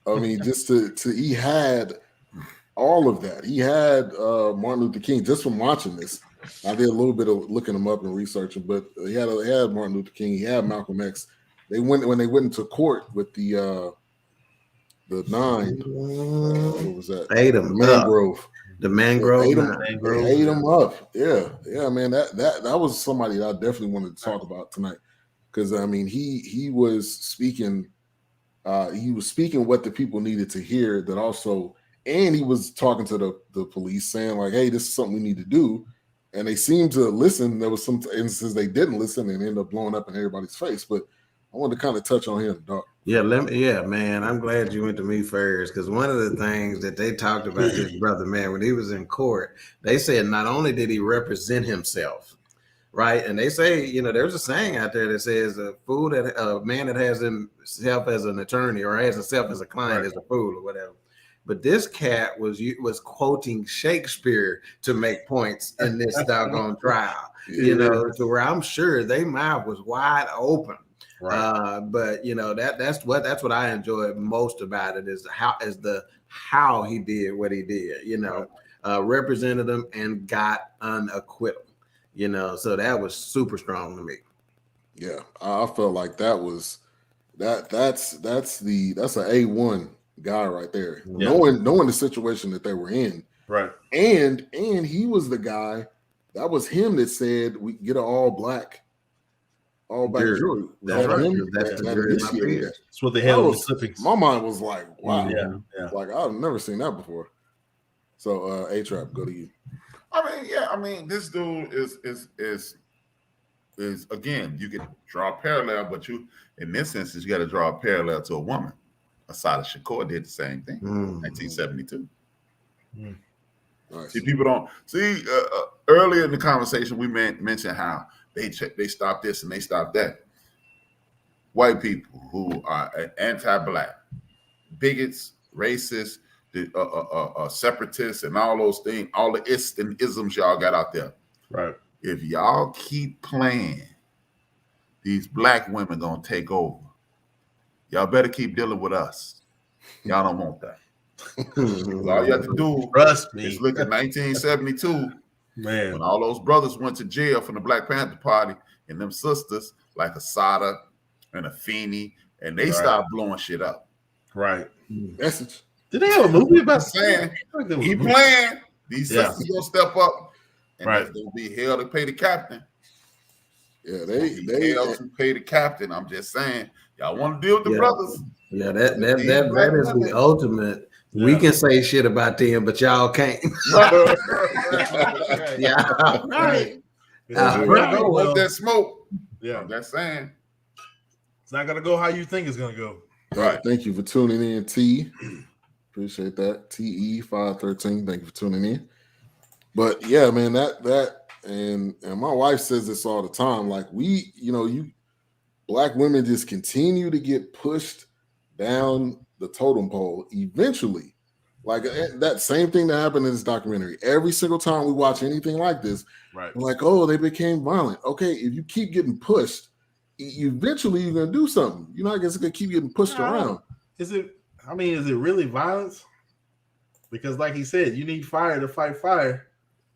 I mean, he had all of that. He had Martin Luther King. Just from watching this, I did a little bit of looking him up and researching, but he had Martin Luther King. He had Malcolm X. When they went into court with the nine. What was that? Ate him. Mangrove. The Mangrove. Ate him up. Yeah, man. That was somebody that I definitely wanted to talk about tonight, because I mean he was speaking. He was speaking what the people needed to hear. That also, and he was talking to the police, saying like, "Hey, this is something we need to do." And they seemed to listen. There was some instances they didn't listen and ended up blowing up in everybody's face. But I wanted to kind of touch on him, Doc. Yeah, man. I'm glad you went to me first, because one of the things that they talked about this brother, man, when he was in court, they said not only did he represent himself, right? And they say, there's a saying out there that says a man that has himself as an attorney or has himself as a client is a fool or whatever. But this cat was quoting Shakespeare to make points in this doggone trial, to where I'm sure their mouth was wide open. Right. But that's what I enjoyed most about it is how he did what he did. Represented them and got an acquittal. So that was super strong to me. Yeah, I felt like that was that's an A1 guy right there. Yeah. Knowing the situation that they were in, right? And he was the guy. That was him that said we get an all black jury. That's right. That's what they had on the Pacific. My mind was like, wow, yeah. Like I've never seen that before. So A-Trap, go to you. I mean, this dude is again, you can draw a parallel, but in this instance, you got to draw a parallel to a woman. Asada Shakur did the same thing, 1972. Nice. See, people don't see. Earlier in the conversation, we mentioned how they stopped this and they stopped that. White people who are anti-black, bigots, racists, separatists, and all those things, all the isms y'all got out there. Right. If y'all keep playing, these black women gonna take over. Y'all better keep dealing with us. Y'all don't want that. All you have to do trust me. is look at 1972 Man. When all those brothers went to jail from the Black Panther Party, and them sisters like Asada and Afeni, and they started blowing shit up. Right. Message. Did they have a movie about saying? like there was He a movie. playing. These sisters gonna step up, and Right. there's gonna be hell to pay the captain. Yeah, They hell to pay the captain. I'm just saying, y'all want to deal with the brothers. Yeah, that is the ultimate. Yeah. We can say shit about them, but y'all can't. Right. Yeah. Right. I don't want that smoke. Yeah. I'm just saying. It's not gonna go how you think it's gonna go. Right. Thank you for tuning in, T. Appreciate that. TE513. Thank you for tuning in. But yeah, man, that and my wife says this all the time. Like you Black women just continue to get pushed down the totem pole eventually. Like that same thing that happened in this documentary. Every single time we watch anything like this, right? We're like, oh, they became violent. Okay, if you keep getting pushed, eventually you're gonna do something. You're not just gonna keep getting pushed around. Is it really violence? Because like he said, you need fire to fight fire.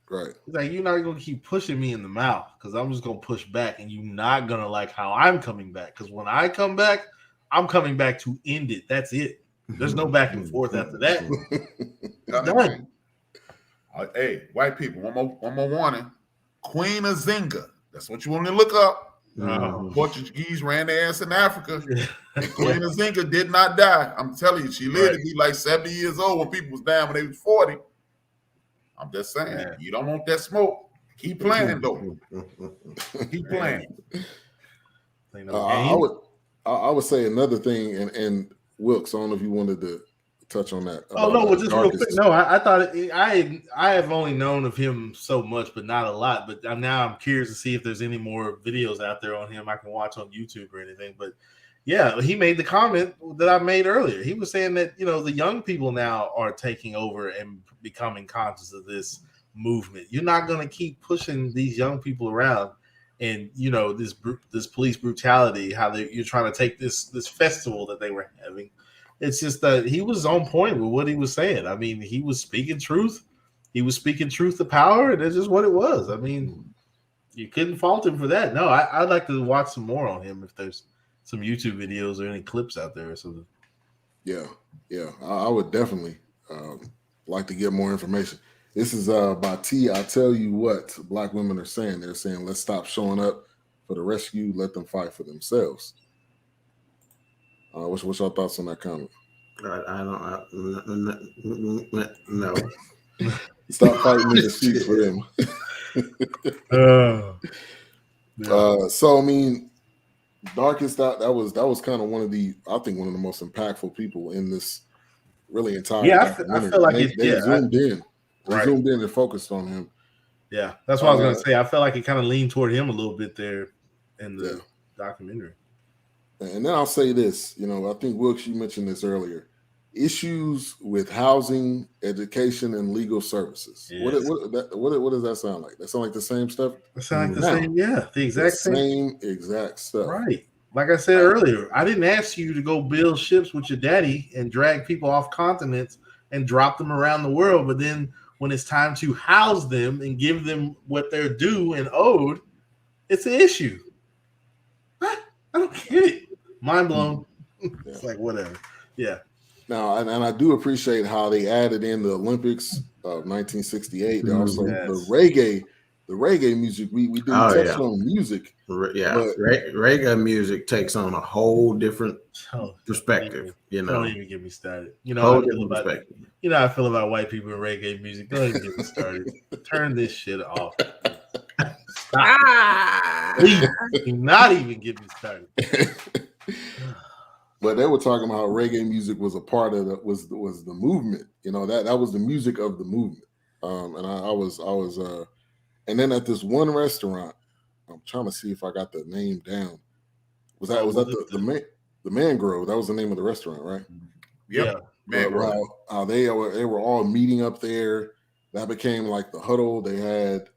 Right. He's like, you're not gonna keep pushing me in the mouth because I'm just gonna push back, and you're not gonna like how I'm coming back. Because when I come back, I'm coming back to end it. That's it. There's no back and forth after that. Done. Hey, white people, one more warning. Queen of Zinga. That's what you want to look up. Portuguese ran their ass in Africa. And Queen of Zinga did not die. I'm telling you, she lived to be like 70 years old when people was dying when they was 40. I'm just saying, you don't want that smoke. Keep playing though. Keep playing. I would say another thing, and Wilkes, I don't know if you wanted to touch on that. Oh no, well, just real quick. No, I thought I have only known of him so much, but not a lot. But now I'm curious to see if there's any more videos out there on him I can watch on YouTube or anything. But yeah, he made the comment that I made earlier. He was saying that the young people now are taking over and becoming conscious of this movement. You're not going to keep pushing these young people around, and this police brutality. How you're trying to take this festival that they were having. It's just that he was on point with what he was saying. I mean, he was speaking truth. He was speaking truth to power, and that's just what it was. I mean, you couldn't fault him for that. No, I'd like to watch some more on him if there's some YouTube videos or any clips out there or something. Yeah. I would definitely like to get more information. This is by T. I tell you what Black women are saying. They're saying, let's stop showing up for the rescue. Let them fight for themselves. What's your thoughts on that comment? No. Stop fighting in the streets for them. So I mean, Darcus, that was kind of one of the most impactful people in this really entire. Yeah, I feel like they zoomed in. Right. Zoomed in and focused on him. Yeah, that's what I was going to say. I felt like it kind of leaned toward him a little bit there in the documentary. And then I'll say this, I think Wilkes, you mentioned this earlier. Issues with housing, education, and legal services. Yes. What does that sound like? That sound like the same stuff? That sound like the same, the exact same exact stuff. Right. Like I said earlier, I didn't ask you to go build ships with your daddy and drag people off continents and drop them around the world, but then when it's time to house them and give them what they're due and owed, it's an issue. What? I don't get it. Mind blown. It's like whatever. Yeah. Now, and I do appreciate how they added in the Olympics of 1968. Also, the reggae music. We didn't touch on music. Reggae music takes on a whole different perspective. Don't even get me started. How I feel about white people and reggae music. Don't even get me started. Turn this shit off. Stop. Please, do not even get me started. But they were talking about how reggae music was a part of was the movement. That was the music of the movement. And I was and then at this one restaurant, I'm trying to see if I got the name down. Was that the Mangrove? That was the name of the restaurant, right? Yeah. Mangrove. How they were all meeting up there. That became like the huddle. They had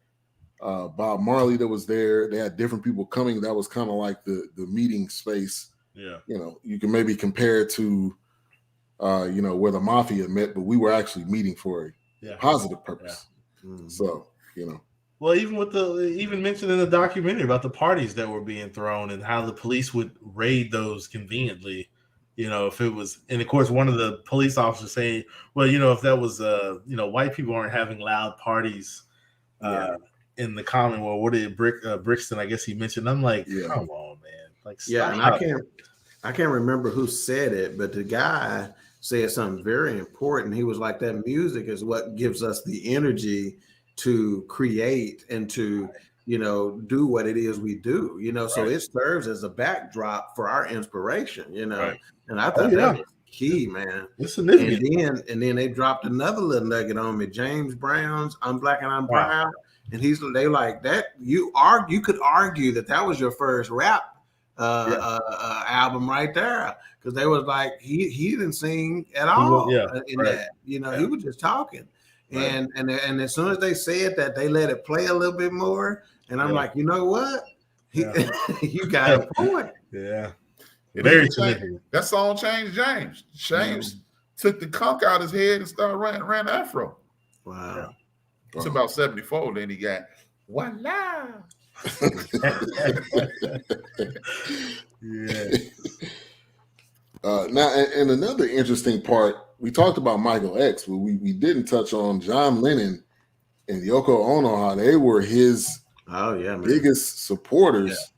Bob Marley that was there. They had different people coming. That was kind of like the meeting space. Yeah. You can maybe compare it to where the mafia met, but we were actually meeting for a positive purpose. Yeah. So, Well, even mentioned in the documentary about the parties that were being thrown and how the police would raid those conveniently. If it was, and of course, one of the police officers saying, "Well, if that was, white people aren't having loud parties in the Commonwealth." What did Brixton? I guess he mentioned. I'm like, come on, man! Like, stop. And I can't remember who said it, but the guy said something very important. He was like, "That music is what gives us the energy to create and to do what it is we do, so it serves as a backdrop for our inspiration, Right. And I thought that was key, man. It's significant. And then they dropped another little nugget on me. James Brown's "I'm Black and I'm Proud," and they like that. You could argue that was your first rap album right there, because they was like he didn't sing at all in that. He was just talking. Right. And as soon as they said that, they let it play a little bit more, and I'm like, you know what? You got a point. Yeah. Very significant. That song changed James. James took the conch out of his head and started ran afro. Wow. It's about 74. Then he got voila. Now, and another interesting part, we talked about Michael X, but we didn't touch on John Lennon and Yoko Ono, how they were his biggest supporters.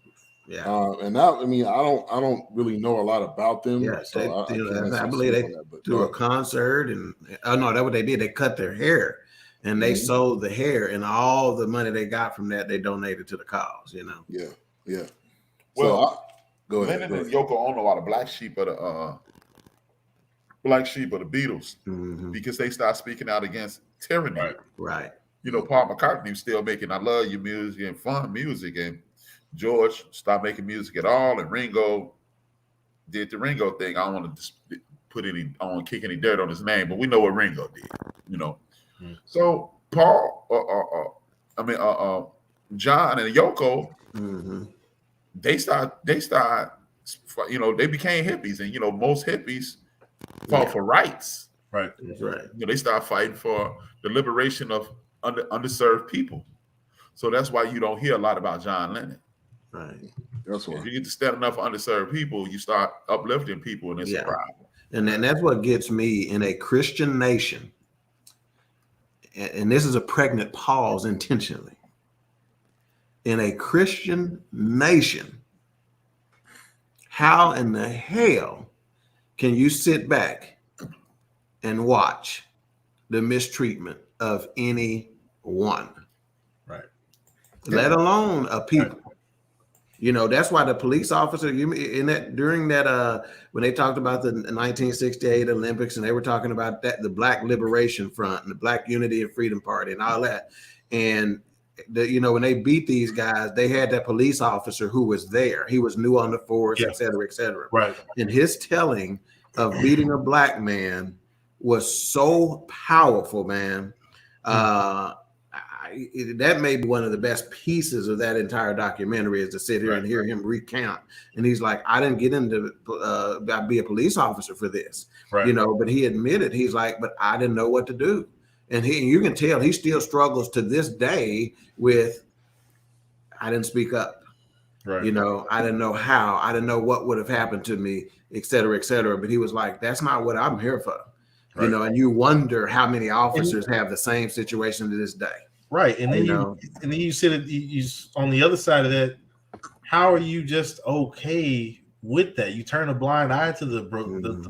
And that, I don't really know a lot about them. Yeah, so I believe they do a concert, and that's what they did. They cut their hair, and they sold the hair, and all the money they got from that they donated to the cause. Yeah. Well, go ahead. Lennon and Yoko Ono are the black sheep of the Beatles, because they started speaking out against tyranny. Right. Paul McCartney was still making "I Love You" music and fun music, and George stopped making music at all, and Ringo did the Ringo thing. I don't want to kick any dirt on his name, but we know what Ringo did. So Paul, John and Yoko, they became hippies, and most hippies fought for rights. Right. That's right. They started fighting for the liberation of underserved people. So that's why you don't hear a lot about John Lennon. Right. That's why. If you get to stand up for underserved people, you start uplifting people, and it's a problem. And that's what gets me in a Christian nation. And this is a pregnant pause intentionally. In a Christian nation, how in the hell can you sit back and watch the mistreatment of anyone? Right. Let alone a people. That's why the police officer during that when they talked about the 1968 Olympics, and they were talking about that, the Black Liberation Front and the Black Unity and Freedom Party and all that, and when they beat these guys, they had that police officer who was there. He was new on the force, et cetera, et cetera. Right. And his telling of beating a black man was so powerful, man. That may be one of the best pieces of that entire documentary, is to sit here and hear him recount. And he's like, I didn't get into be a police officer for this, but he admitted, he's like, but I didn't know what to do. And you can tell he still struggles to this day with, I didn't speak up. Right. I didn't know how, I didn't know what would have happened to me, et cetera, et cetera. But he was like, that's not what I'm here for. Right. And you wonder how many officers have the same situation to this day. Right. And then you said you on the other side of that, how are you just okay with that? You turn a blind eye to the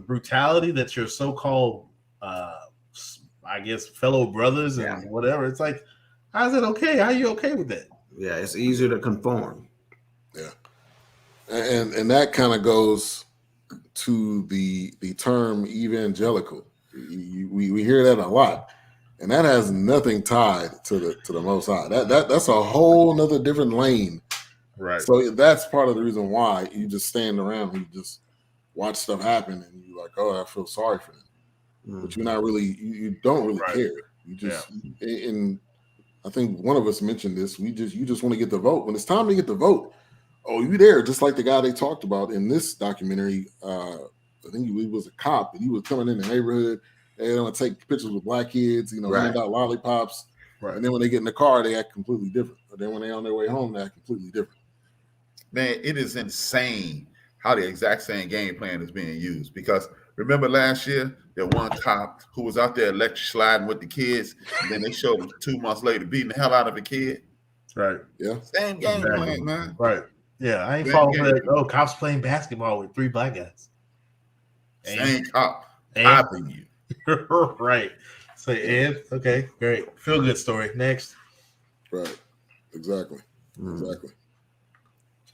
brutality that your so-called I guess fellow brothers and whatever. It's like, how's it okay? How are you okay with that? Yeah, it's easier to conform. Yeah. And that kind of goes to the term evangelical. We hear that a lot. And that has nothing tied to the Most High. That's a whole nother different lane. Right. So that's part of the reason why you just stand around and you just watch stuff happen and you're like, oh, I feel sorry for them. Mm-hmm. But you're not really, you don't really care. You just, and I think one of us mentioned this. You just want to get the vote. When it's time to get the vote, oh, you there? Just like the guy they talked about in this documentary. I think he was a cop, and he was coming in the neighborhood. They want to take pictures with black kids, hand out lollipops. Right. And then when they get in the car, they act completely different. But then when they're on their way home, they act completely different. Man, it is insane how the exact same game plan is being used. Because remember last year, there one cop who was out there electric sliding with the kids, and then they showed him 2 months later beating the hell out of a kid. Right. Yeah. Same game plan, man. Right. Yeah. I ain't Same falling game. for that. Oh, cops playing basketball with 3 black guys. Same cop And popping you. right. Say, and okay, great. Feel good story. Next. Right. Exactly. Exactly.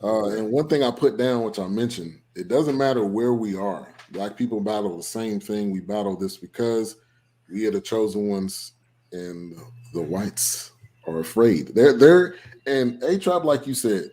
And one thing I put down, which I mentioned, it doesn't matter where we are. Black people battle the same thing. We battle this because we are the chosen ones, and the whites are afraid. They're and A-Trap, like you said,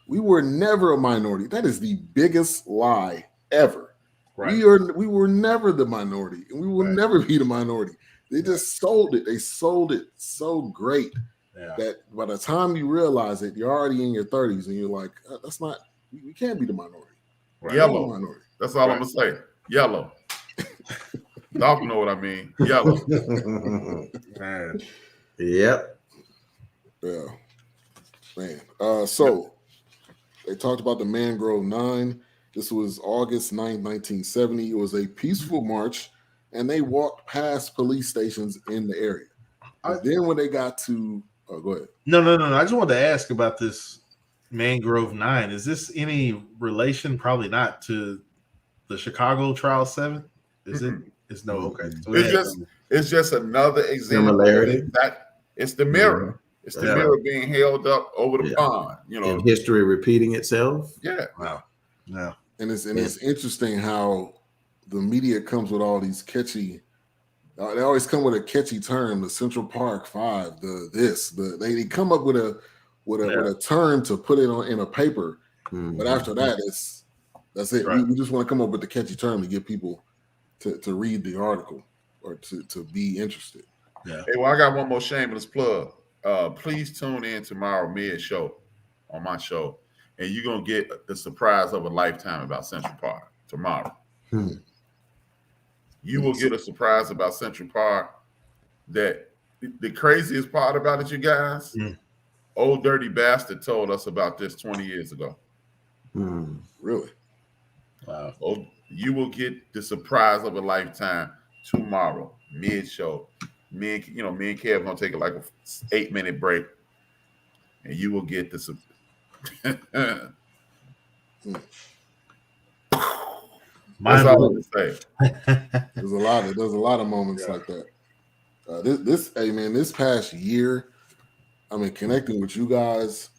we were never a minority. That is the biggest lie ever. Right. We were never the minority, and we will never be the minority. They just sold it. They sold it so great. Yeah. That by the time you realize it, you're already in your 30s, and you're like, "That's not. We can't be the minority. Right. Yellow. Minority. That's all I'm gonna say. Yellow. Y'all know what I mean. Yellow. Man. Yep. Yeah, man. So they talked about the Mangrove 9. This was August 9th, 1970. It was a peaceful march, and they walked past police stations in the area. And then when they got to, go ahead. No. I just wanted to ask about this Mangrove 9. Is this any relation? Probably not, to the Chicago Trial 7. Is it? It's no. Okay. So It's just another example. Similarity. That it's the mirror. It's the mirror being held up over the pond. You know, and history repeating itself. Yeah. Wow. Yeah. And it's interesting how the media comes with all these catchy. They always come with a catchy term: the Central Park 5, they come up with a term to put it on in a paper. But after that, that's it. Right. We just want to come up with the catchy term to get people to read the article or to be interested. Yeah. Hey, well, I got one more shameless plug. Please tune in tomorrow mid-show on my show, and you're gonna get the surprise of a lifetime about Central Park tomorrow. You will get a surprise about Central Park. That the craziest part about it, you guys, old dirty bastard told us about this 20 years ago. Really? Wow. Oh, you will get the surprise of a lifetime tomorrow, mid-show. Me and Kev gonna take like a 8-minute break, and you will get this. That's all I'm gonna say. There's a lot of moments like that. This past year, I mean, connecting with you guys,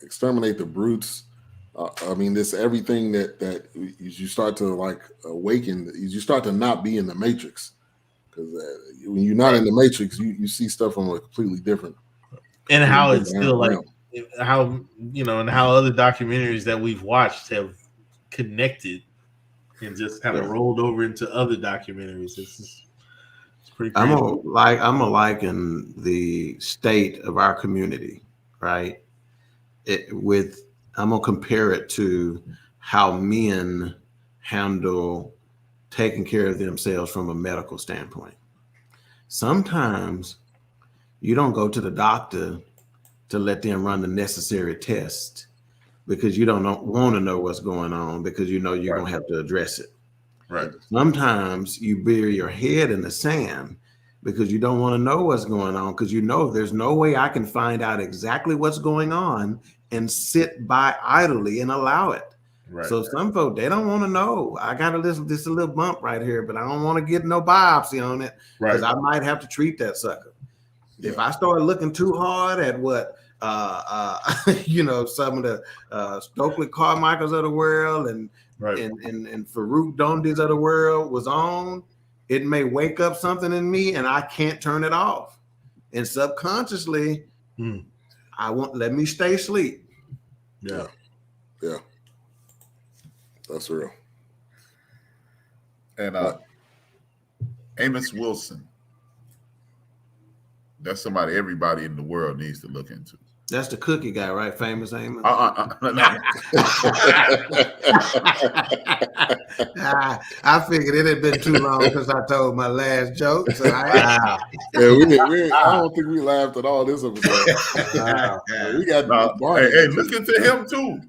Exterminate the Brutes. This everything that you start to like awaken. You start to not be in the Matrix, because when you're not in the Matrix, you see stuff from a completely different. And how it's still like how and how other documentaries that we've watched have connected and just kind of rolled over into other documentaries. It's pretty crazy. I'm gonna liken the state of our community, right? I'm gonna compare it to how men handle taking care of themselves from a medical standpoint. Sometimes you don't go to the doctor to let them run the necessary test because you don't want to know what's going on, because you know you're gonna have to address it. Right. Sometimes you bury your head in the sand because you don't want to know what's going on, because you know there's no way I can find out exactly what's going on and sit by idly and allow it. Right. So some folks, they don't want to know. I got a little bump right here, but I don't want to get no biopsy on it because I might have to treat that sucker. Yeah. If I start looking too hard at what some of the Stokely Carmichaels of the world and Farouk Dondis of the world was on, it may wake up something in me and I can't turn it off. And subconsciously, let me stay asleep. Yeah. That's real. And Amos Wilson, that's somebody everybody in the world needs to look into. That's the cookie guy, right? Famous Amos. I figured it had been too long since I told my last joke. So Wow. I don't think we laughed at all this episode. Wow. We got hey, look into him too.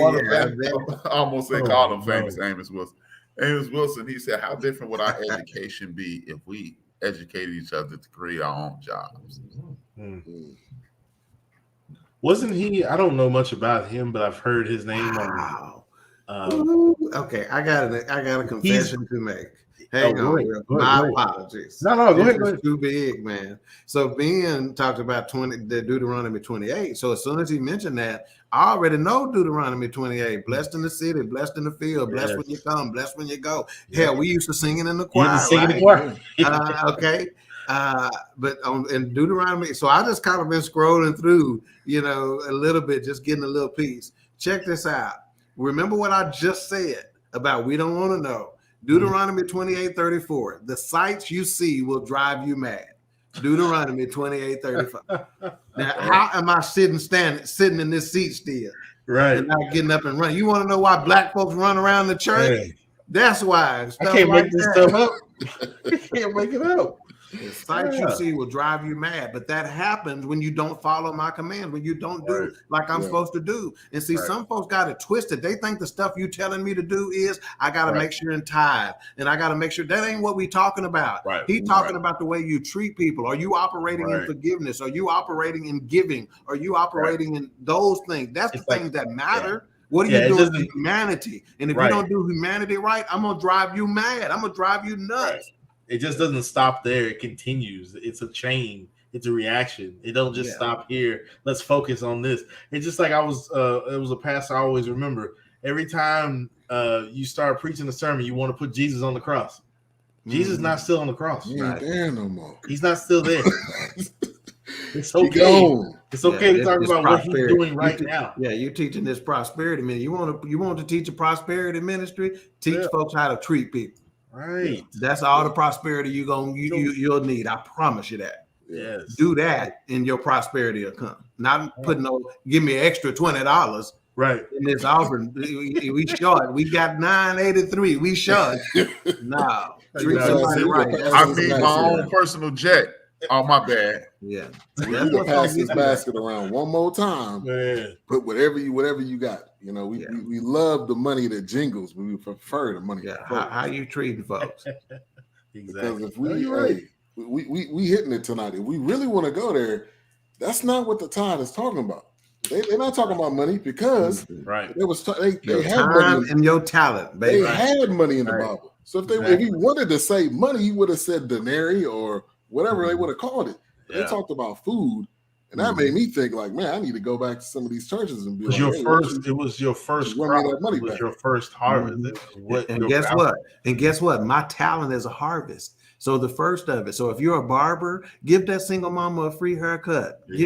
One of them, I almost called him famous Amos Wilson. Amos Wilson, he said, how different would our education be if we educated each other to create our own jobs? Wasn't he? I don't know much about him, but I've heard his name on. Okay, I got a confession to make. Hang on, go my ahead. apologies. No, go ahead. It's too big, man. So Ben talked about the Deuteronomy 28. So as soon as he mentioned that, I already know Deuteronomy 28. Blessed in the city, blessed in the field, blessed when you come, blessed when you go. Hell, we used to sing it in the choir. Okay. But in Deuteronomy, so I just kind of been scrolling through, a little bit, just getting a little piece. Check this out. Remember what I just said about we don't want to know. Deuteronomy 28:34. The sights you see will drive you mad. Deuteronomy 28:35. Now, how am I sitting in this seat still? Right. And not getting up and running. You want to know why black folks run around the church? Hey. That's why. I can't make this stuff up. I can't make it up. The sight you see will drive you mad, but that happens when you don't follow my command, when you don't do like I'm supposed to do. And see, some folks got it twisted. They think the stuff you telling me to do is I got to make sure and tithe, and I got to make sure that ain't what we talking about. Right. He talking about the way you treat people. Are you operating in forgiveness? Are you operating in giving? Are you operating in those things? That's the things that matter. What are you doing to humanity? And if you don't do humanity right, I'm gonna drive you mad. I'm gonna drive you nuts. It just doesn't stop there. It continues. It's a chain. It's a reaction. It don't just stop here. Let's focus on this. It's just like it was a pastor I always remember. Every time you start preaching a sermon, you want to put Jesus on the cross. Jesus is not still on the cross. He ain't there no more. He's not still there. It's okay. It's okay to talk about what he's doing right now. Yeah, you're teaching this prosperity ministry. You want to teach a prosperity ministry? Teach folks how to treat people. Right. That's all the prosperity you'll need. I promise you that. Yes. Do that and your prosperity will come. Not putting give me extra $20. Right. In this offering. We short. We got $9.83. We short. No. Treat somebody right. I need my own personal jet. Oh, my bad. Yeah. You need to pass this basket around one more time. Man. Put whatever you got. We love the money that jingles, but we prefer the money. Yeah. How you treating folks? Exactly. Because if we hitting it tonight. If we really want to go there, that's not what the tithe is talking about. They're not talking about money because they had money and your talent. Baby. They had money in the Bible. So if he wanted to save money, he would have said denarii or whatever they would have called it. They talked about food, and that made me think like, man, I need to go back to some of these churches and be like, it was your first crop. It was your first harvest. And guess what? My talent is a harvest. So the first of it. So if you're a barber, give that single mama a free haircut. For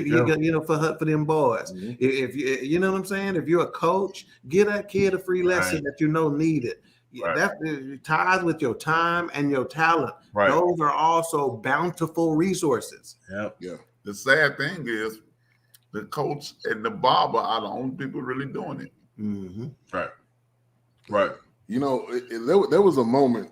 them boys. Mm-hmm. If you know what I'm saying? If you're a coach, give that kid a free lesson that needed. Right. That ties with your time and your talent. Right. Those are also bountiful resources. Yeah. The sad thing is the coach and the barber are the only people really doing it. Mm-hmm. Right. There was a moment,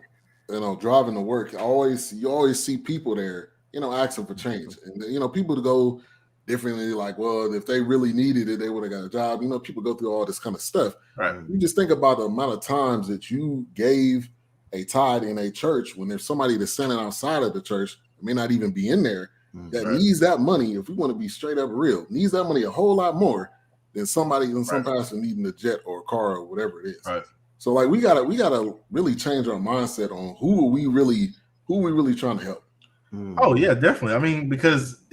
driving to work. You always see people there, asking for change. And, people to go differently, like, well, if they really needed it, they would have got a job. People go through all this kind of stuff. Right. You just think about the amount of times that you gave a tithe in a church when there's somebody that's standing outside of the church, may not even be in there, that needs that money, if we want to be straight up real, needs that money a whole lot more than some pastor needing a jet or a car or whatever it is. Right. So like we gotta really change our mindset on who we really trying to help. Oh yeah, definitely. I mean, because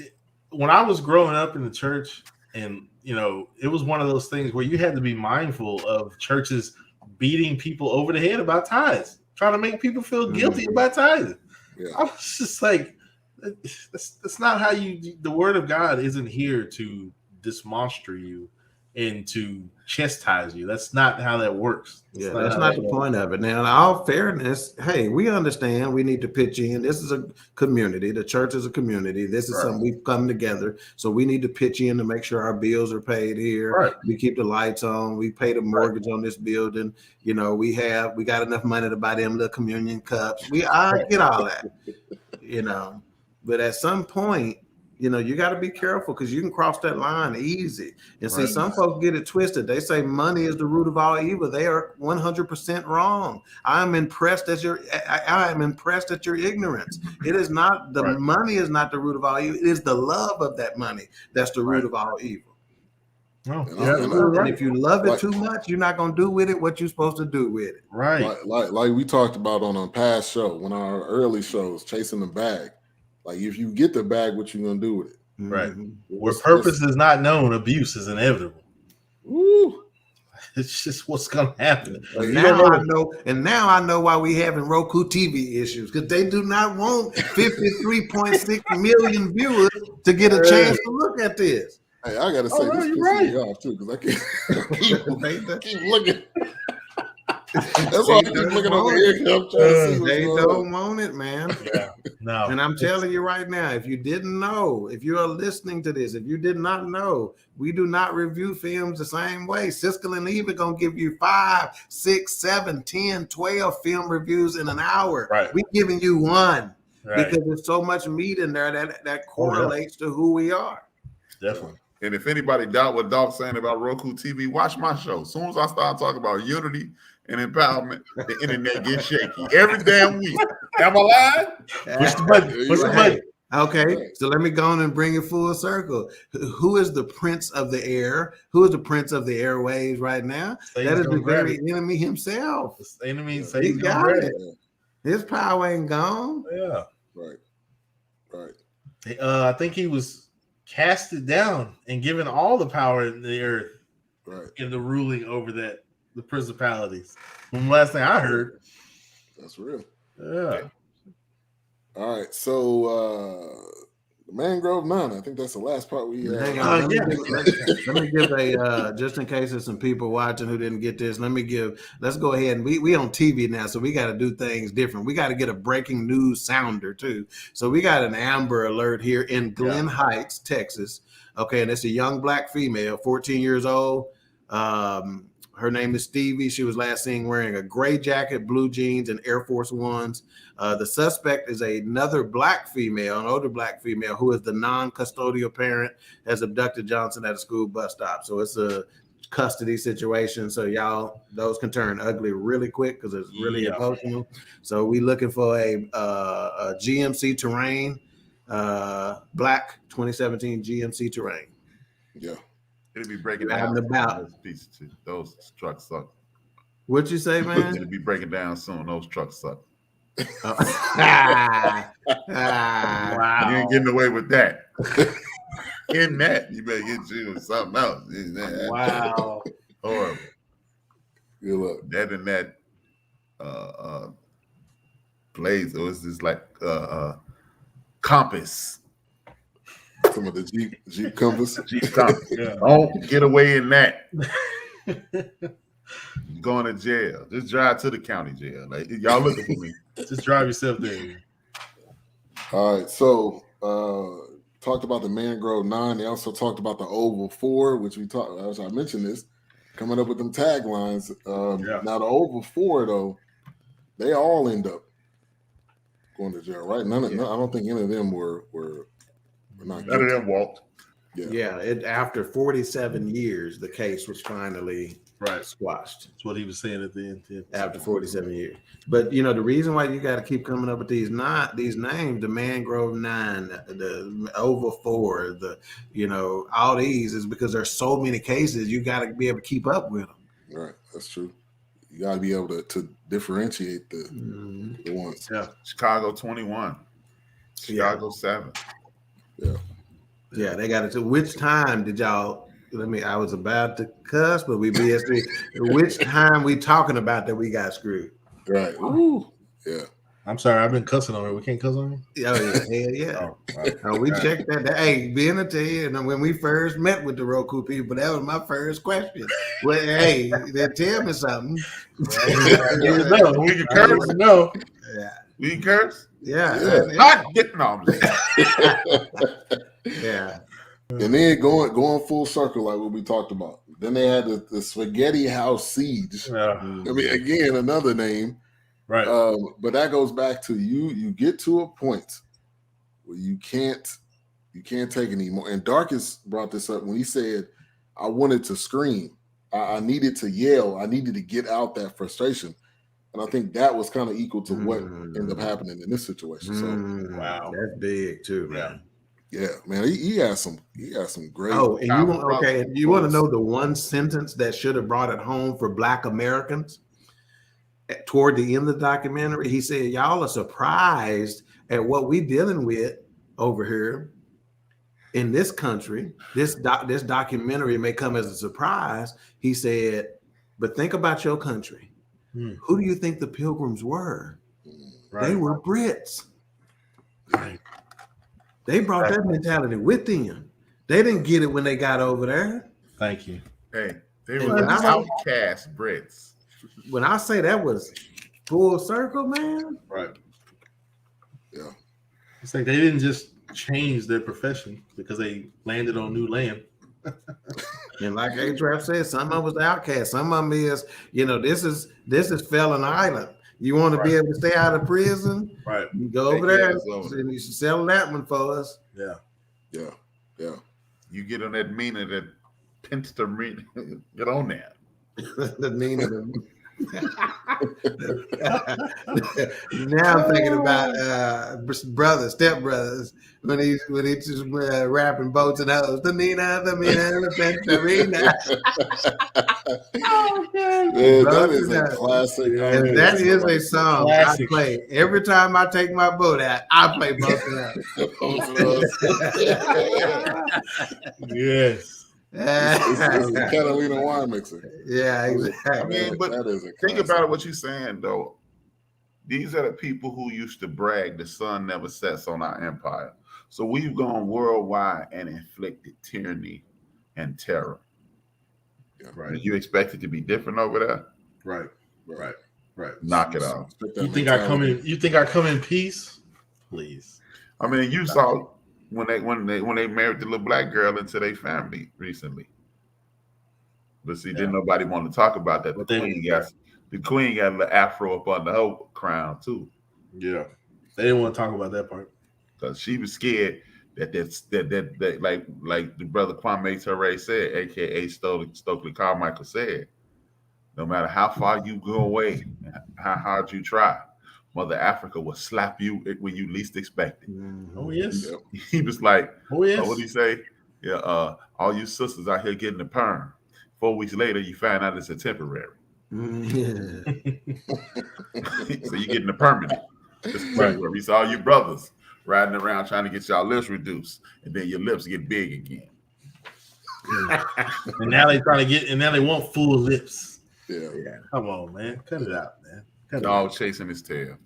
when I was growing up in the church, and it was one of those things where you had to be mindful of churches beating people over the head about tithes, trying to make people feel guilty about tithing. Yeah. I was just like, that's not how the word of God isn't here to dismonster you. and to chastise you. That's not how that works. Yeah, that's not the point of it. Now, in all fairness, hey, we understand we need to pitch in. This is a community. The church is a community. This is something we've come together. So we need to pitch in to make sure our bills are paid here. Right. We keep the lights on. We pay the mortgage on this building. You know, we got enough money to buy them little communion cups. I get all that, you know. But at some point, you know, you got to be careful because you can cross that line easy. And see, some folks get it twisted. They say money is the root of all evil. They are 100% wrong. I am impressed at your ignorance. It is not money is not the root of all evil. It is the love of that money that's the root of all evil. Oh, and if you love it too much, you're not going to do with it what you're supposed to do with it. Right. Like we talked about on a past show, one of our early shows, Chasing the Bag. Like, if you get the bag, what you gonna do with it? Right. Where purpose is not known, abuse is inevitable. Woo. It's just what's gonna happen. Like, now I know why we having Roku TV issues, because they do not want 53.6 million viewers to get a chance to look at this. Hey, I gotta say, this pisses me off too, because I keep looking. That's why I keep looking over here. They don't want it, man. Yeah. No. And I'm telling you right now, if you didn't know, if you are listening to this, if you did not know, we do not review films the same way. Siskel and Eve are going to give you 5, 6, 7, 10, 12 film reviews in an hour. Right. We're giving you one because there's so much meat in there that correlates to who we are. Definitely. And if anybody doubt what Doc's saying about Roku TV, watch my show. As soon as I start talking about unity and empowerment, the internet gets shaky every damn week. Am I lying? Push the button. Push the button. Okay, so let me go on and bring it full circle. Who is the prince of the air? Who is the prince of the airwaves right now? That is the very enemy himself. The enemy says he got it. His power ain't gone. Yeah. Right. I think he was casted down and given all the power in the earth, in the ruling over the principalities. From the last thing I heard. That's real. Yeah. All right. So the Mangrove 9, I think that's the last part we Hang on, let me give a just in case there's some people watching who didn't get this. Let's go ahead and we on TV now, so we got to do things different. We got to get a breaking news sounder too. So we got an Amber Alert here in Glen Heights, Texas. Okay, and it's a young black female, 14 years old. Her name is Stevie. She was last seen wearing a gray jacket, blue jeans, and Air Force Ones. The suspect is another black female, an older black female, who is the non-custodial parent, has abducted Johnson at a school bus stop. So it's a custody situation. So y'all, those can turn ugly really quick because it's really emotional. So we looking for a GMC Terrain, black 2017 GMC Terrain. Yeah. It'll be breaking down. Those trucks suck. What'd you say, man? It'll be breaking down soon. Those trucks suck. Wow. You ain't getting away with that. In that, you better get you something else. Wow. Horrible. Good luck. That and that Blazer was just like Compass. Some of the Jeep Compass. Jeep Compass. Yeah. Don't get away in that. You're going to jail. Just drive to the county jail. Like, y'all looking for me. Just drive yourself there. All right. So talked about the Mangrove 9. They also talked about the Oval 4, which we talked, as I mentioned this, coming up with them taglines. Now the Oval 4, though, they all end up going to jail, right? I don't think any of them were not guilty. None of them walked. After 47 years, the case was finally squashed. That's what he was saying at the end. After 47 years. But, you know, the reason why you got to keep coming up with these names, the Mangrove 9, the Oval 4, all these is because there's so many cases, you got to be able to keep up with them. Right. That's true. You got to be able to differentiate the ones. Yeah. Chicago 21. Chicago 7. Yeah, they got it. So which time did y'all? I was about to cuss, but we BS3. Which time we talking about that we got screwed? Right. Ooh. Yeah. I'm sorry, I've been cussing on it. We can't cuss on it. Oh yeah, hell yeah. Oh, right. We checked that. Hey, being to tell you, and when we first met with the Roku people, that was my first question. Well, hey, they tell me something. No, We can curse. No. Yeah, We can curse. yeah, Not getting on. yeah. And then going full circle, like what we talked about. Then they had the Spaghetti House Siege. Yeah. I mean, again, another name. Right. But that goes back to you get to a point where you can't take anymore. And Darcus brought this up when he said, I wanted to scream. I needed to yell. I needed to get out that frustration. And I think that was kind of equal to what ended up happening in this situation. So wow. That's big too, man. yeah, man, he has some great. Oh, and you want to know the one sentence that should have brought it home for Black Americans? Toward the end of the documentary, he said, y'all are surprised at what we dealing with over here in this country. This documentary may come as a surprise. He said, but think about your country. Who do you think the Pilgrims were? Right. They were Brits. Right. They brought that mentality with them. They didn't get it when they got over there. Thank you. Hey, they were outcast Brits. When I say that was full circle, man. Right. Yeah. It's like they didn't just change their profession because they landed on new land. And like A-Trap said, some of us outcast. Some of them is, this is Felon Island. You want to be able to stay out of prison? Right. You go over there and you should sell that one for us. Yeah. Yeah. Yeah. You get on that meaner, that Panther, get on there. The meaning of now I'm thinking about stepbrothers when he just rapping boats and hoes. The Nina, the Pentarina. Man, that is a classic. And that is a song Classic. I play every time I take my boat out. I play boats and hoes. Yes. It's the Catalina wine mixer. Yeah, exactly. I mean, but that is a think classic. about it, what you're saying, though. These are the people who used to brag the sun never sets on our empire. So we've gone worldwide and inflicted tyranny and terror. Yeah. Right. Did you expect it to be different over there? Right. Right. Right. Knock it off. You think I come in peace? Please. I mean, you saw when they married the little black girl into their family recently. But see, didn't nobody want to talk about that. The queen got a little afro up on the whole crown too. Yeah. They didn't want to talk about that part. Because she was scared that like the brother Kwame Ture said, aka Stokely Carmichael said, no matter how far you go away, how hard you try, Mother Africa will slap you when you least expect it. Oh yes. He was like, oh yes. What did he say? Yeah, all you sisters out here getting the perm. 4 weeks later, you find out it's a temporary. So you're getting the permanent. Right. So all you brothers riding around trying to get y'all lips reduced, and then your lips get big again. And now they trying to get, and now they want full lips. Yeah. Come on, man. Cut it out, man. Dog chasing his tail.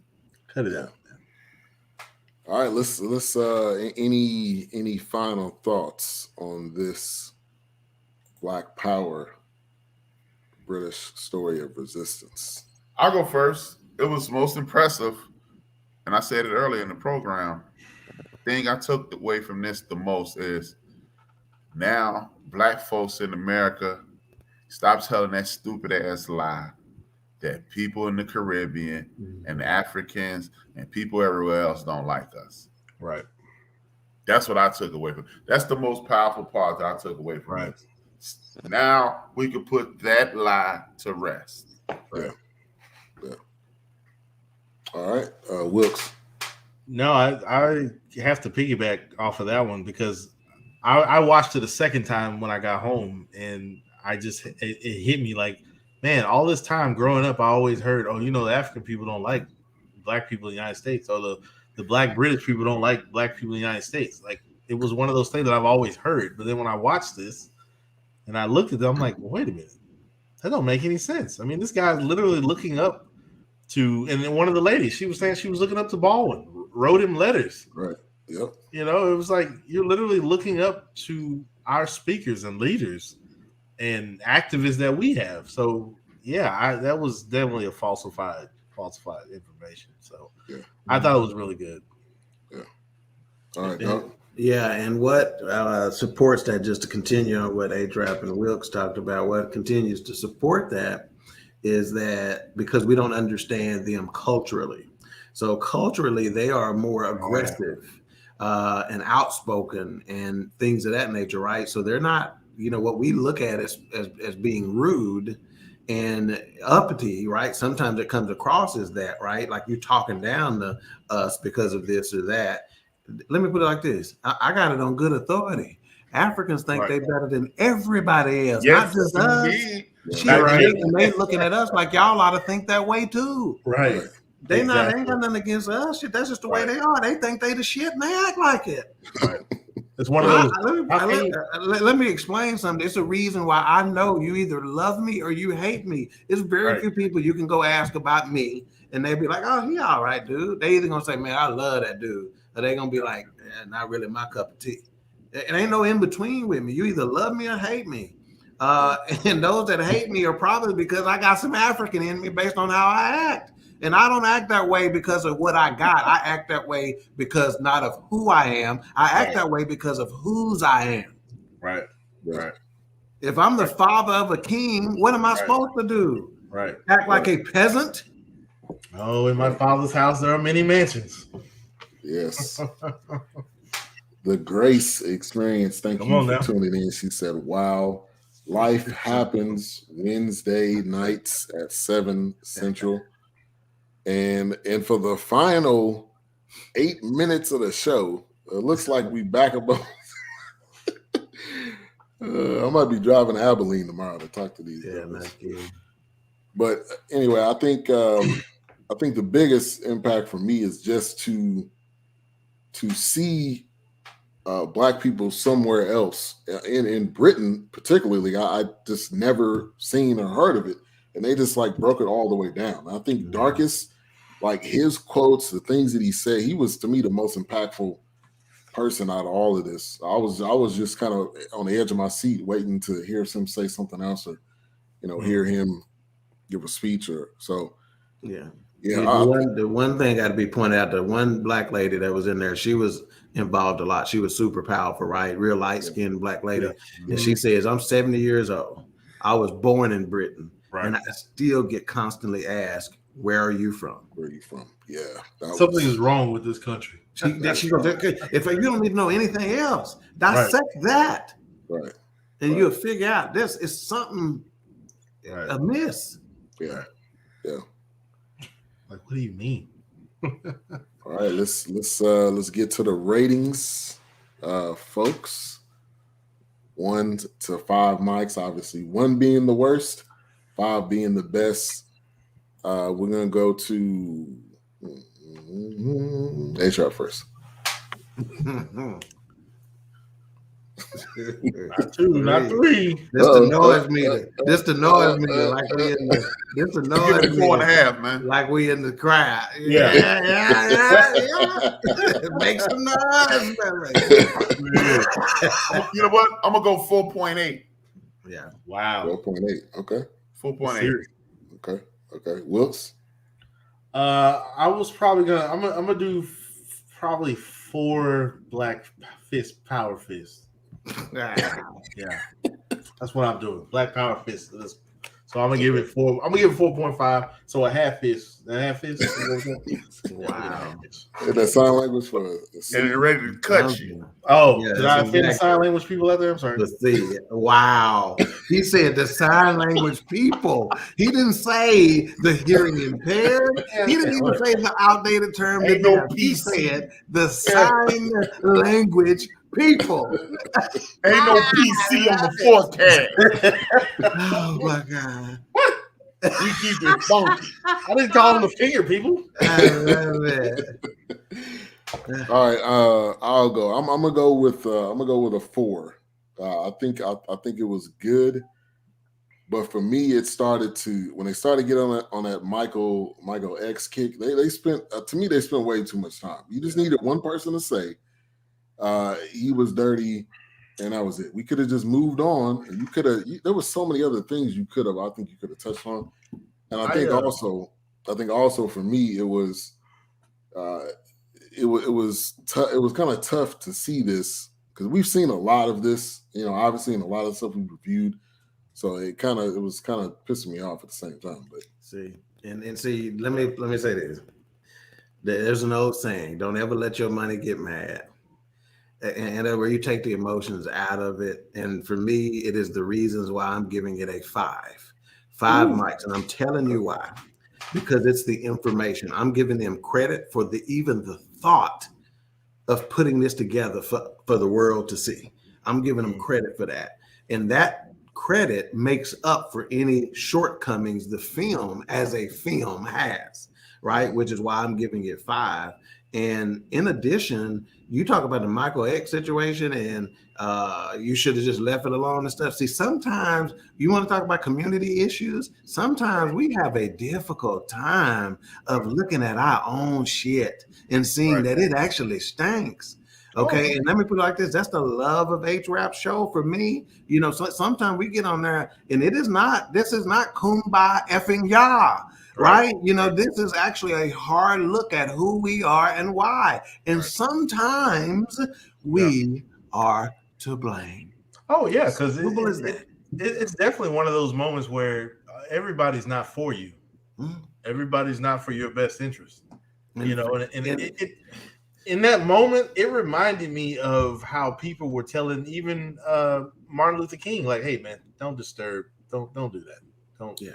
Cut it out, man. All right, let's any final thoughts on this Black Power British story of resistance? I'll go first. It was most impressive, and I said it earlier in the program. The thing I took away from this the most is now Black folks in America stop telling that stupid ass lie that people in the Caribbean and the Africans and people everywhere else don't like us. Right. That's what I took away from. That's the most powerful part that I took away from Right. this. Now we can put that lie to rest. Yeah. All right, Wilkes. No, I have to piggyback off of that one because I watched it a second time when I got home, and it hit me like, man, all this time growing up, I always heard, the African people don't like Black people in the United States, or the Black British people don't like Black people in the United States. Like, it was one of those things that I've always heard. But then when I watched this and I looked at them, I'm like, well, wait a minute. That don't make any sense. I mean, this guy's literally looking up and then one of the ladies, she was saying she was looking up to Baldwin, wrote him letters. Right. Yep. You know, it was like you're literally looking up to our speakers and leaders and activists that we have. So yeah, that was definitely a falsified information. So yeah. I thought it was really good. Yeah. All right. No. Yeah, and what supports that, just to continue on what A-Trap and Wilkes talked about, what continues to support that is that because we don't understand them culturally. So culturally, they are more aggressive and outspoken and things of that nature, right? So they're not, what we look at as being rude and uppity, right? Sometimes it comes across as that, right? Like you're talking down to us because of this or that. Let me put it like this. I got it on good authority. Africans think they're better than everybody else, not just us. And they looking at us like y'all ought to think that way too. Right. They ain't got nothing against us. That's just the way they are. They think they the shit and they act like it. Right. It's one of those. Let me explain something. It's a reason why I know you either love me or you hate me. It's very few people you can go ask about me and they be like, oh, he all right, dude. They either gonna say, man, I love that dude. Or they gonna be like, not really my cup of tea. It ain't no in between with me. You either love me or hate me. And those that hate me are probably because I got some African in me based on how I act. And I don't act that way because of what I got. I act that way because not of who I am. I act that way because of whose I am. Right. If I'm the father of a king, what am I supposed to do? Right. Act like a peasant? Oh, in my father's house, there are many mansions. Yes. The Grace Experience. Thank you for tuning in. She said, wow, life happens Wednesday nights at 7 Central. And for the final 8 minutes of the show, it looks like we back above. I might be driving to Abilene tomorrow to talk to these guys. But anyway, I think the biggest impact for me is just to see Black people somewhere else in Britain, particularly. I just never seen or heard of it, and they just like broke it all the way down. I think Darcus, like his quotes, the things that he said, he was to me the most impactful person out of all of this. I was just kind of on the edge of my seat waiting to hear him say something else or hear him give a speech or so. Yeah. The one thing got to be pointed out, the one Black lady that was in there, she was involved a lot. She was super powerful, right? Real light-skinned Black lady. And she says, I'm 70 years old. I was born in Britain. Right. And I still get constantly asked, where are you from? Where are you from? Yeah. Something is wrong with this country. She goes, if you don't need to know anything else, dissect that. Right. And you'll figure out this is something amiss. Yeah. Like, what do you mean? All right, let's get to the ratings, folks. 1 to 5 mics, obviously. 1 being the worst, 5 being the best. We're gonna go to A-Trap first. Not 2, not 3. This annoys me. This annoys me. Like we in the. This annoys me. 4.5, man. Like we in the crowd. Yeah. It makes some noise. You know what? I'm gonna go 4.8. Yeah. Wow. 4.8. Okay. 4.8. Okay. Wilkes. I was probably gonna. I'm gonna do probably 4 Black Fist Power Fists. Yeah, that's what I'm doing. Black Power Fist. So I'm gonna give it 4. I'm gonna give it 4.5. So a half fist. Wow. That sign language for. And they're ready to cut you. Oh, did I offend the sign language people out there? I'm sorry. Wow. He said the sign language people. He didn't say the hearing impaired. He didn't even say the outdated term. He said the sign language people. Ain't no PC on the Fourcast. Oh my God. We keep it funky. I didn't call them the finger people. I love it. All right, I'll go. I'm gonna go with a 4. I think it was good, But for me, it started to when they started getting on that Michael X kick. They spent to me they spent way too much time. You just needed one person to say he was dirty, and that was it. We could have just moved on, and you could have. There was so many other things you could have. I think you could have touched on, and I think also for me it was kind of tough to see this because we've seen a lot of this. Obviously, in a lot of stuff we've reviewed. So it was kind of pissing me off at the same time. But see, let me say this. There's an old saying: "Don't ever let your money get mad." And where you take the emotions out of it. And for me, it is the reasons why I'm giving it a 5. 5 mics, and I'm telling you why. Because it's the information. I'm giving them credit for even the thought of putting this together for the world to see. I'm giving them credit for that. And that credit makes up for any shortcomings the film as a film has, right? Which is why I'm giving it 5. And in addition, you talk about the Michael X situation and you should have just left it alone and stuff. See, sometimes you want to talk about community issues. Sometimes we have a difficult time of looking at our own shit and seeing that it actually stinks. Okay, and let me put it like this. That's the love of H-Rap show for me. So sometimes we get on there and this is not kumbaya effing yah. Right? This is actually a hard look at who we are and why. And sometimes we are to blame. Oh, yeah, because simple as that. It's definitely one of those moments where everybody's not for you. Everybody's not for your best interest. In that moment, it reminded me of how people were telling even Martin Luther King, like, "Hey, man, don't disturb. Don't do that.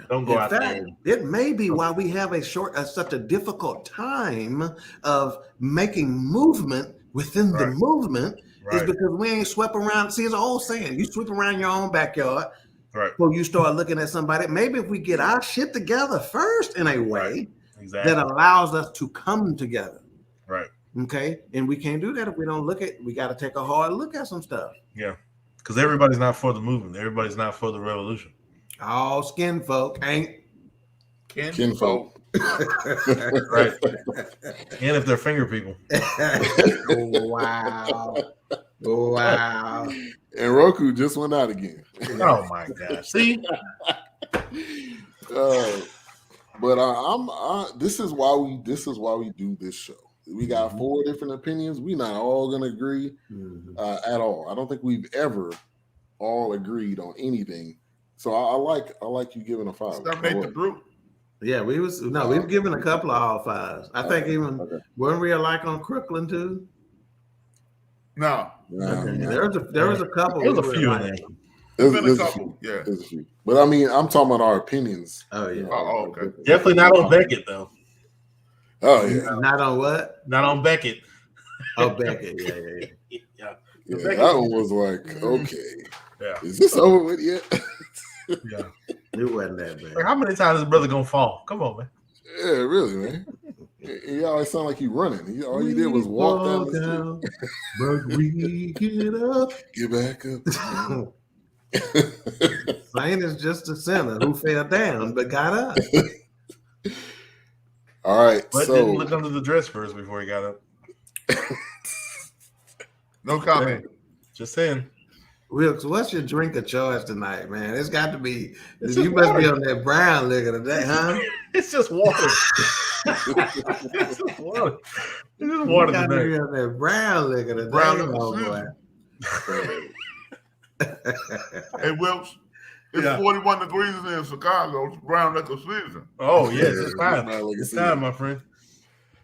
Don't go out there." It may be why we have such a difficult time of making movement within the movement is because we ain't swept around. See, it's an old saying: you sweep around your own backyard before you start looking at somebody. Maybe if we get our shit together first in a way that allows us to come together. Right. Okay. And we can't do that if we don't we got to take a hard look at some stuff. Yeah. Because everybody's not for the movement. Everybody's not for the revolution. All skin folk ain't kinfolk. Right. And if they're finger people. Wow. And Roku just went out again. Oh my gosh. See? But this is why we do this show. We got 4 different opinions. We're not all gonna agree at all. I don't think we've ever all agreed on anything. So I like you giving a 5. Stop made the group. Yeah, we've given a couple of all 5s. I think even weren't we alike on Crooklyn too? No. There was a couple. There was a few in there. There's a couple. Yeah. There's a few. But I mean, I'm talking about our opinions. Oh yeah. Oh, okay. Definitely not on Beckett though. Oh yeah. Not on what? Not on Beckett. Oh, Beckett. Yeah. Yeah, that one was like, okay. Yeah. Is this over with yet? Yeah. It wasn't that bad. Like, how many times is brother gonna fall? Come on, man. Yeah, really, man. He always sound like he running. All you did was walk down the street. But we get up. Get back up. Saint is just a sinner who fell down but got up. All right. But so didn't look under the dress first before he got up. No comment. Just saying. Wilkes, what's your drink of choice tonight, man? It's got to be. You must be on that brown liquor today, huh? It's just water. It's just water. It's just water today. today. Be on that brown liquor today. Brown boy. Hey, Wilkes, it's 41 degrees in Chicago. It's brown liquor season. Oh, yes. It's time. It's time, my friend.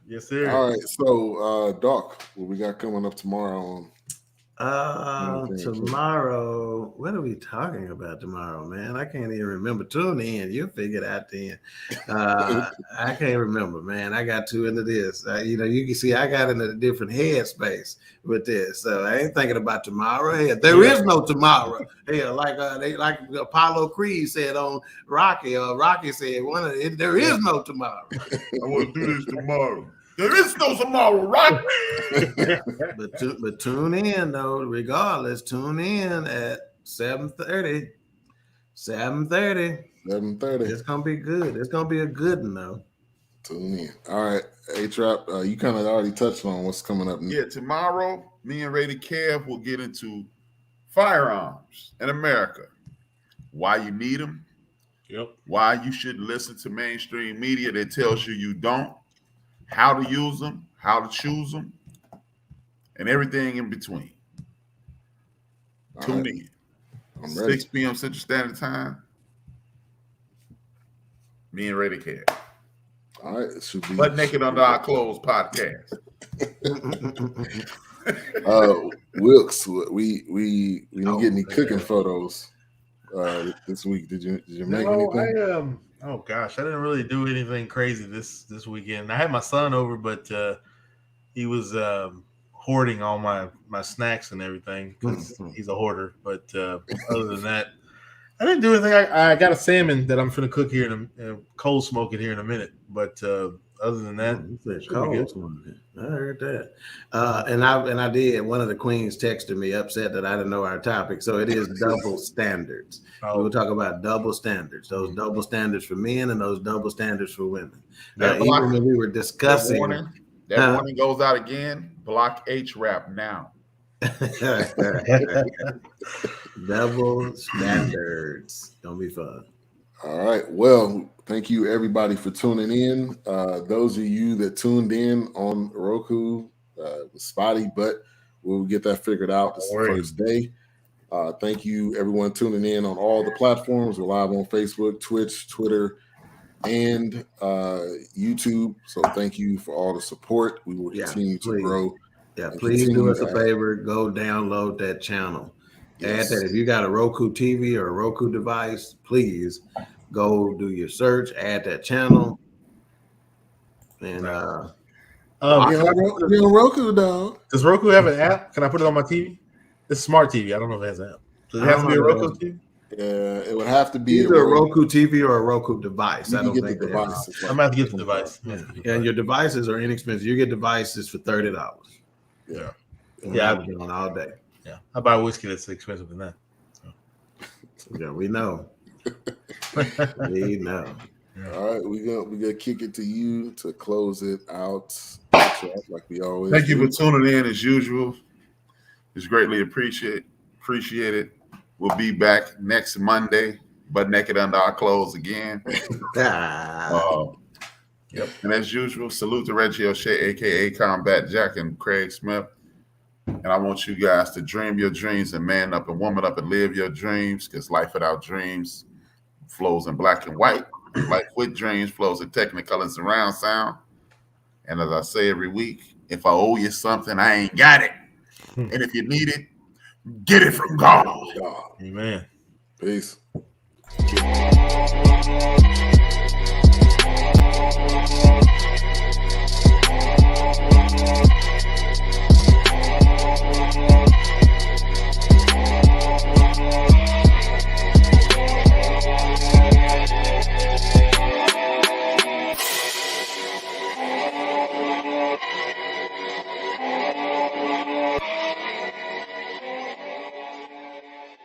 Yes, sir. All right. So, Doc, what we got coming up tomorrow on? Tomorrow, what are we talking about tomorrow, man? I can't even remember. Tune in, you'll figure it out then. I can't remember, man. I got too into this. You can see I got into a different headspace with this, so I ain't thinking about tomorrow. Hey, there is no tomorrow. Hey, like Apollo Creed said on Rocky, or Rocky said there is no tomorrow. I want to do this tomorrow. There is no tomorrow, right? but tune in though. Regardless, tune in at 7:30 7:30. 7:30. It's gonna be good. It's gonna be a good one though. Tune in. All right, A-Trap, you kind of already touched on what's coming up. Yeah, tomorrow, me and Rated Kev will get into firearms in America. Why you need them. Yep. Why you should listen to mainstream media that tells you don't. How to use them. How to choose them. And everything in between. Tune in. I'm ready. 6 p.m. Central Standard Time. Me and Rated Kev. All right, it should be Butt Naked Under Our Clothes podcast. Wilkes, we didn't get any cooking photos this week. Did you make anything? Oh gosh, I didn't really do anything crazy this weekend. I had my son over, but he was hoarding all my snacks and everything because he's a hoarder. But other than that, I didn't do anything. I got a salmon that I'm going to cook here and cold smoke it here in a minute. But other than that, I heard that. And I did. One of the queens texted me upset that I didn't know our topic. So it is double standards. We will talk about double standards. Those double standards for men and those double standards for women. Even when we were discussing that warning goes out again. Block H-Rap now. Double standards. Don't be fun. All right. Well, thank you everybody for tuning in. Those of you that tuned in on Roku, spotty, but we'll get that figured out. This is the first day. Thank you everyone tuning in on all the platforms. We're live on Facebook, Twitch, Twitter, and YouTube. So thank you for all the support. We will continue to grow. Yeah, please do us a favor. Go download that channel. Yes. Add that. If you got a Roku TV or a Roku device, please go do your search. Add that channel. And you're on Roku, dog. Does Roku have an app? Can I put it on my TV? It's smart TV. I don't know if it has an app. Does it have to be a Roku TV? Yeah, it would have to be either a Roku TV or a Roku device. I don't think the device. I'm about to get the device. Yeah. And your devices are inexpensive. You get devices for $30. Yeah. I've been on all day. Yeah. I buy whiskey that's expensive than that. So. Yeah, we know. We know. All right, we gonna kick it to you to close it out like we always Thank you for tuning in as usual. It's greatly appreciated. We'll be back next Monday, butt naked under our clothes again. Yep. And as usual, salute to Reggie O'Shea, aka Combat Jack, and Craig Smith. And I want you guys to dream your dreams and man up and woman up and live your dreams, because life without dreams flows in black and white. Life with dreams flows in technicolor and surround sound. And as I say every week, if I owe you something, I ain't got it. And if you need it, get it from God. Amen. Peace.